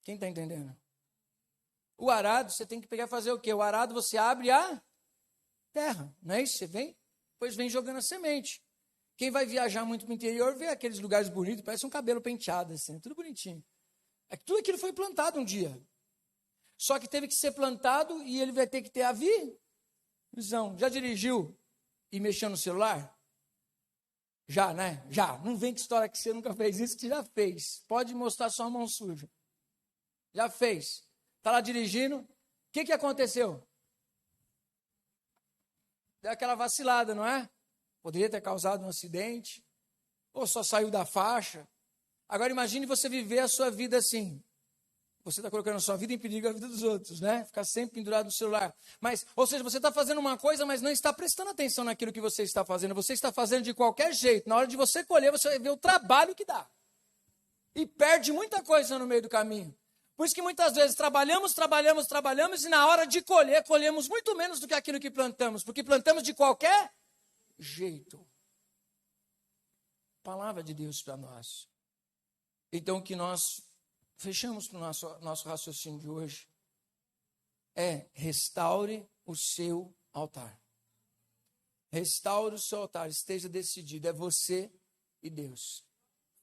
Quem está entendendo? O arado, você tem que pegar e fazer o quê? O arado você abre a terra, não é isso? Você vem, depois vem jogando a semente. Quem vai viajar muito para o interior vê aqueles lugares bonitos, parece um cabelo penteado, assim, tudo bonitinho. Tudo aquilo foi plantado um dia. Só que teve que ser plantado e ele vai ter que ter a visão. Já dirigiu e mexeu no celular? Já, né? Já. Não vem que história que você nunca fez isso, que já fez. Pode mostrar sua mão suja. Já fez. Está lá dirigindo. O que aconteceu? Deu aquela vacilada, não é? Poderia ter causado um acidente. Ou só saiu da faixa. Agora imagine você viver a sua vida assim. Você está colocando a sua vida em perigo, a vida dos outros, né? Ficar sempre pendurado no celular. Mas, ou seja, você está fazendo uma coisa, mas não está prestando atenção naquilo que você está fazendo. Você está fazendo de qualquer jeito. Na hora de você colher, você vai ver o trabalho que dá. E perde muita coisa no meio do caminho. Por isso que muitas vezes trabalhamos e na hora de colher, colhemos muito menos do que aquilo que plantamos. Porque plantamos de qualquer jeito. Palavra de Deus para nós. Então, que nós fechamos para o nosso raciocínio de hoje. Restaure o seu altar. Restaure o seu altar, esteja decidido. É você e Deus.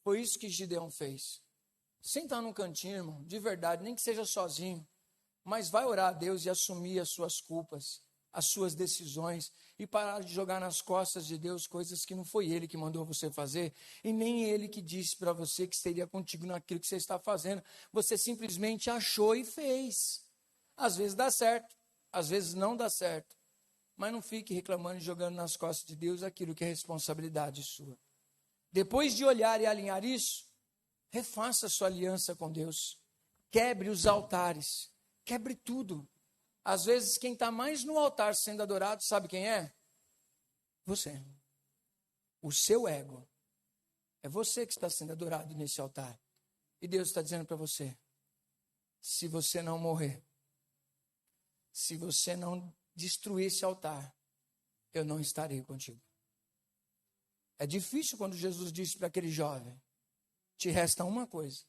Foi isso que Gideão fez. Senta num cantinho, irmão, de verdade, nem que seja sozinho. Mas vai orar a Deus e assumir as suas culpas, as suas decisões. E parar de jogar nas costas de Deus coisas que não foi Ele que mandou você fazer. E nem Ele que disse para você que seria contigo naquilo que você está fazendo. Você simplesmente achou e fez. Às vezes dá certo, às vezes não dá certo. Mas não fique reclamando e jogando nas costas de Deus aquilo que é responsabilidade sua. Depois de olhar e alinhar isso, refaça sua aliança com Deus. Quebre os altares. Quebre tudo. Às vezes, quem está mais no altar sendo adorado, sabe quem é? Você. O seu ego. É você que está sendo adorado nesse altar. E Deus está dizendo para você, se você não morrer, se você não destruir esse altar, eu não estarei contigo. É difícil quando Jesus disse para aquele jovem, te resta uma coisa,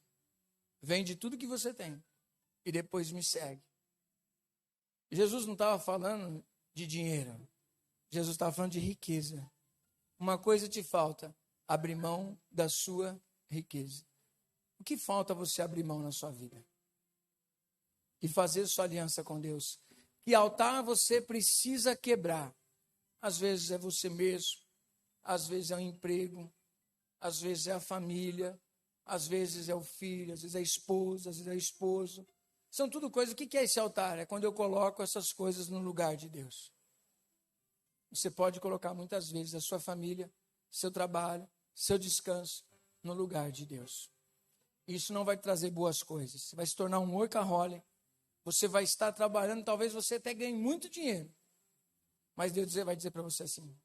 vende tudo que você tem e depois me segue. Jesus não estava falando de dinheiro, Jesus estava falando de riqueza. Uma coisa te falta, abrir mão da sua riqueza. O que falta você abrir mão na sua vida? E fazer sua aliança com Deus. Que altar você precisa quebrar? Às vezes é você mesmo, às vezes é o emprego, às vezes é a família, às vezes é o filho, às vezes é a esposa, às vezes é o esposo. São tudo coisas. O que é esse altar? É quando eu coloco essas coisas no lugar de Deus. Você pode colocar muitas vezes a sua família, seu trabalho, seu descanso no lugar de Deus. Isso não vai trazer boas coisas. Você vai se tornar um workaholic. Você vai estar trabalhando, talvez você até ganhe muito dinheiro. Mas Deus vai dizer para você assim,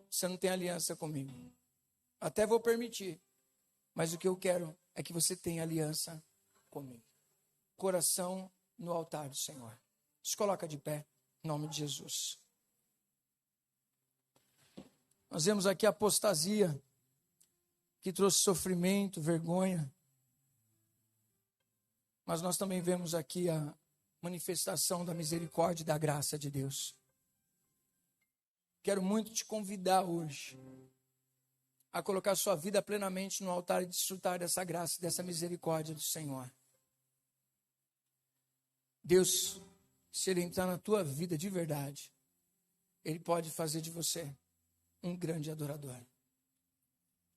você não tem aliança comigo. Até vou permitir. Mas o que eu quero é que você tenha aliança comigo. Coração no altar do Senhor. Se coloca de pé, em nome de Jesus. Nós vemos aqui a apostasia, que trouxe sofrimento, vergonha. Mas nós também vemos aqui a manifestação da misericórdia e da graça de Deus. Quero muito te convidar hoje a colocar sua vida plenamente no altar e desfrutar dessa graça e dessa misericórdia do Senhor. Deus, se Ele entrar na tua vida de verdade, Ele pode fazer de você um grande adorador.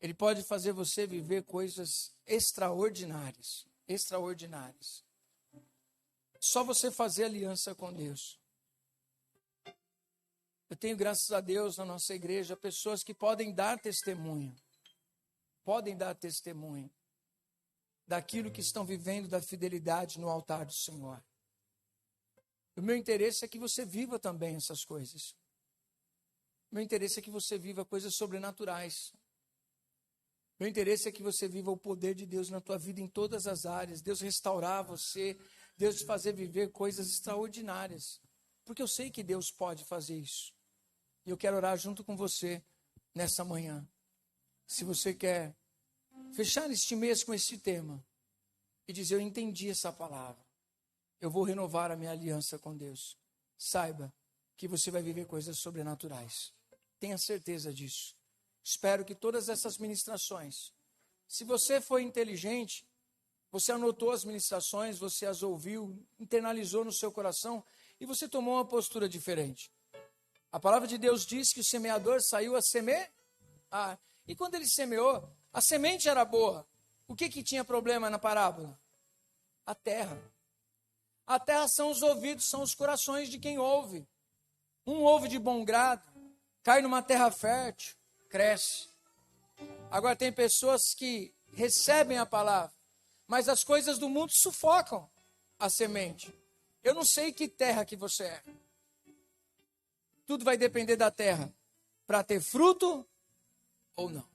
Ele pode fazer você viver coisas extraordinárias. extraordinárias. Só você fazer aliança com Deus. Eu tenho, graças a Deus, na nossa igreja, pessoas que podem dar testemunho. Podem dar testemunho daquilo que estão vivendo, da fidelidade no altar do Senhor. O meu interesse é que você viva também essas coisas. O meu interesse é que você viva coisas sobrenaturais. O meu interesse é que você viva o poder de Deus na tua vida em todas as áreas. Deus restaurar você, Deus te fazer viver coisas extraordinárias. Porque eu sei que Deus pode fazer isso. E eu quero orar junto com você nessa manhã. Se você quer fechar este mês com esse tema e dizer, eu entendi essa palavra, eu vou renovar a minha aliança com Deus. Saiba que você vai viver coisas sobrenaturais. Tenha certeza disso. Espero que todas essas ministrações, se você foi inteligente, você anotou as ministrações, você as ouviu, internalizou no seu coração e você tomou uma postura diferente. A palavra de Deus diz que o semeador saiu a semear. E quando ele semeou, a semente era boa. O que tinha problema na parábola? A terra. A terra são os ouvidos, são os corações de quem ouve. Um ouve de bom grado, cai numa terra fértil, cresce. Agora tem pessoas que recebem a palavra, mas as coisas do mundo sufocam a semente. Eu não sei que terra que você é. Tudo vai depender da terra para ter fruto ou não.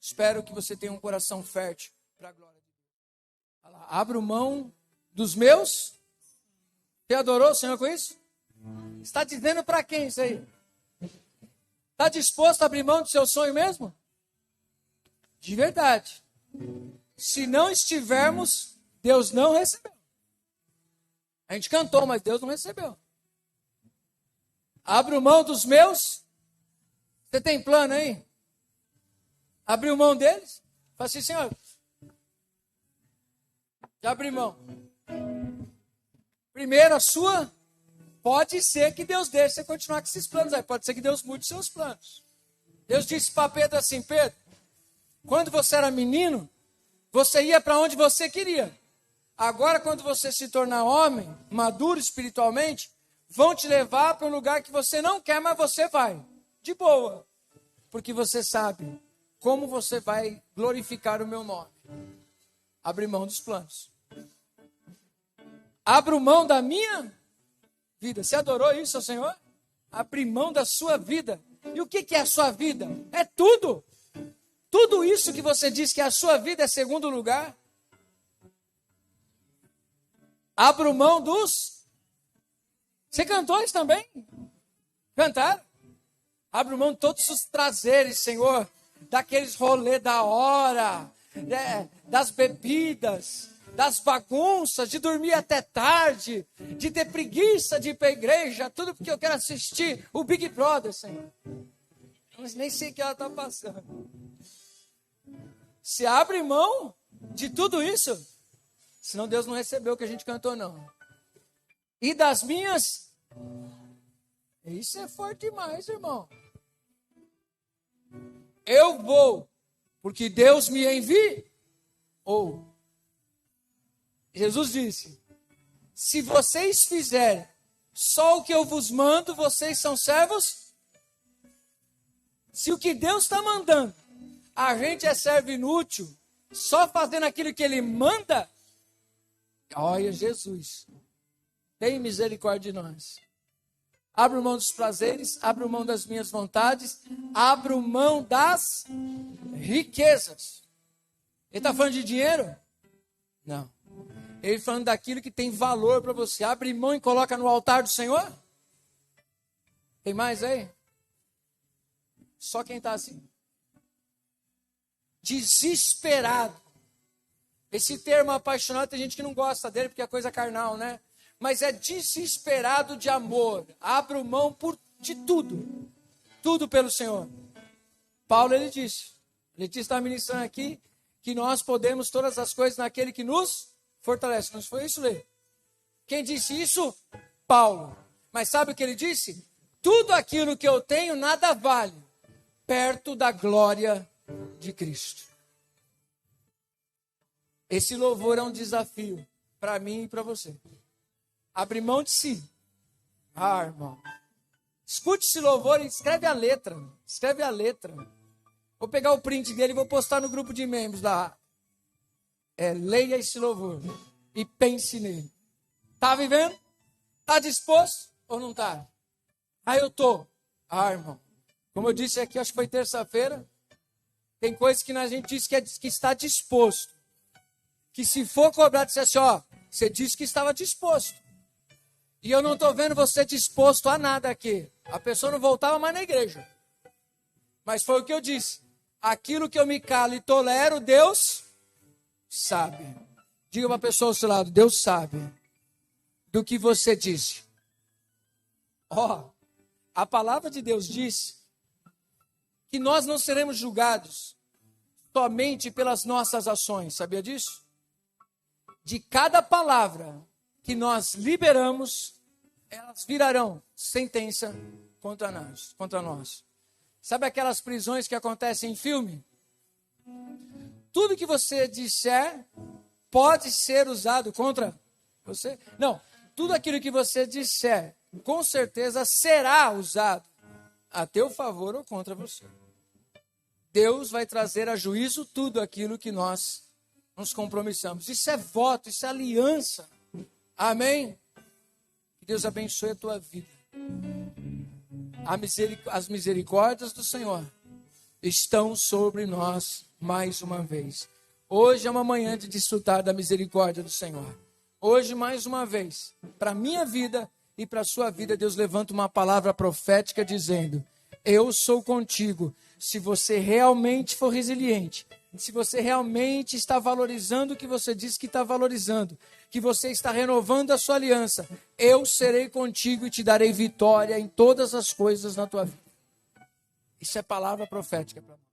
Espero que você tenha um coração fértil para a glória de Deus. Abro mão dos meus. Você adorou o Senhor com isso? Está dizendo para quem isso aí? Está disposto a abrir mão do seu sonho mesmo? De verdade. Se não estivermos, Deus não recebeu. A gente cantou, mas Deus não recebeu. Abro mão dos meus. Você tem plano aí? Abriu mão deles? Fala assim, Senhor, já abri mão. Primeiro a sua, pode ser que Deus deixe você continuar com esses planos aí. Pode ser que Deus mude seus planos. Deus disse para Pedro assim, Pedro, quando você era menino, você ia para onde você queria. Agora, quando você se tornar homem, maduro espiritualmente, vão te levar para um lugar que você não quer, mas você vai. De boa. Porque você sabe como você vai glorificar o meu nome. Abre mão dos planos. Abro mão da minha vida. Você adorou isso, Senhor? Abrir mão da sua vida. E o que é a sua vida? É tudo. Tudo isso que você diz que a sua vida é segundo lugar. Abro mão dos... Você cantou isso também? Cantaram? Abro mão de todos os prazeres, Senhor. Daqueles rolês da hora, das bebidas, das bagunças, de dormir até tarde, de ter preguiça de ir para a igreja, tudo porque eu quero assistir o Big Brother, Senhor. Mas nem sei o que ela está passando. Se abre mão de tudo isso, senão Deus não recebeu o que a gente cantou, não. E das minhas, isso é forte demais, irmão. Eu vou, porque Deus me envia. Ou, Jesus disse, se vocês fizerem só o que eu vos mando, vocês são servos. Se o que Deus está mandando, a gente é servo inútil, só fazendo aquilo que Ele manda, olha Jesus, tem misericórdia de nós. Abro mão dos prazeres, abro mão das minhas vontades, abro mão das riquezas. Ele está falando de dinheiro? Não. Ele está falando daquilo que tem valor para você. Abre mão e coloca no altar do Senhor? Tem mais aí? Só quem está assim. Desesperado. Esse termo apaixonado, tem gente que não gosta dele porque é coisa carnal, né? Mas é desesperado de amor. Abro mão de tudo. Tudo pelo Senhor. Paulo, ele disse, está ministrando aqui, que nós podemos todas as coisas naquele que nos fortalece. Não foi isso, Lê? Quem disse isso? Paulo. Mas sabe o que ele disse? Tudo aquilo que eu tenho nada vale perto da glória de Cristo. Esse louvor é um desafio para mim e para você. Abrir mão de si. Irmão. Escute esse louvor e escreve a letra. Escreve a letra. Vou pegar o print dele e vou postar no grupo de membros lá. Leia esse louvor e pense nele. Tá vivendo? Tá disposto ou não tá? Eu tô. Irmão. Como eu disse aqui, acho que foi terça-feira. Tem coisas que a gente diz que está disposto. Que se for cobrar, disse assim, você disse que estava disposto. E eu não estou vendo você disposto a nada aqui. A pessoa não voltava mais na igreja. Mas foi o que eu disse. Aquilo que eu me calo e tolero, Deus sabe. Diga para a pessoa ao seu lado, Deus sabe do que você disse. A palavra de Deus diz que nós não seremos julgados somente pelas nossas ações. Sabia disso? De cada palavra que nós liberamos, elas virarão sentença contra nós. Sabe aquelas prisões que acontecem em filme? Tudo que você disser pode ser usado contra você? Não, tudo aquilo que você disser, com certeza será usado a teu favor ou contra você. Deus vai trazer a juízo tudo aquilo que nós nos compromissamos. Isso é voto, isso é aliança. Amém? Que Deus abençoe a tua vida. As misericórdias do Senhor estão sobre nós mais uma vez. Hoje é uma manhã de desfrutar da misericórdia do Senhor. Hoje, mais uma vez, para a minha vida e para a sua vida, Deus levanta uma palavra profética dizendo: eu sou contigo. Se você realmente for resiliente, se você realmente está valorizando o que você diz que está valorizando, que você está renovando a sua aliança, eu serei contigo e te darei vitória em todas as coisas na tua vida. Isso é palavra profética para mim.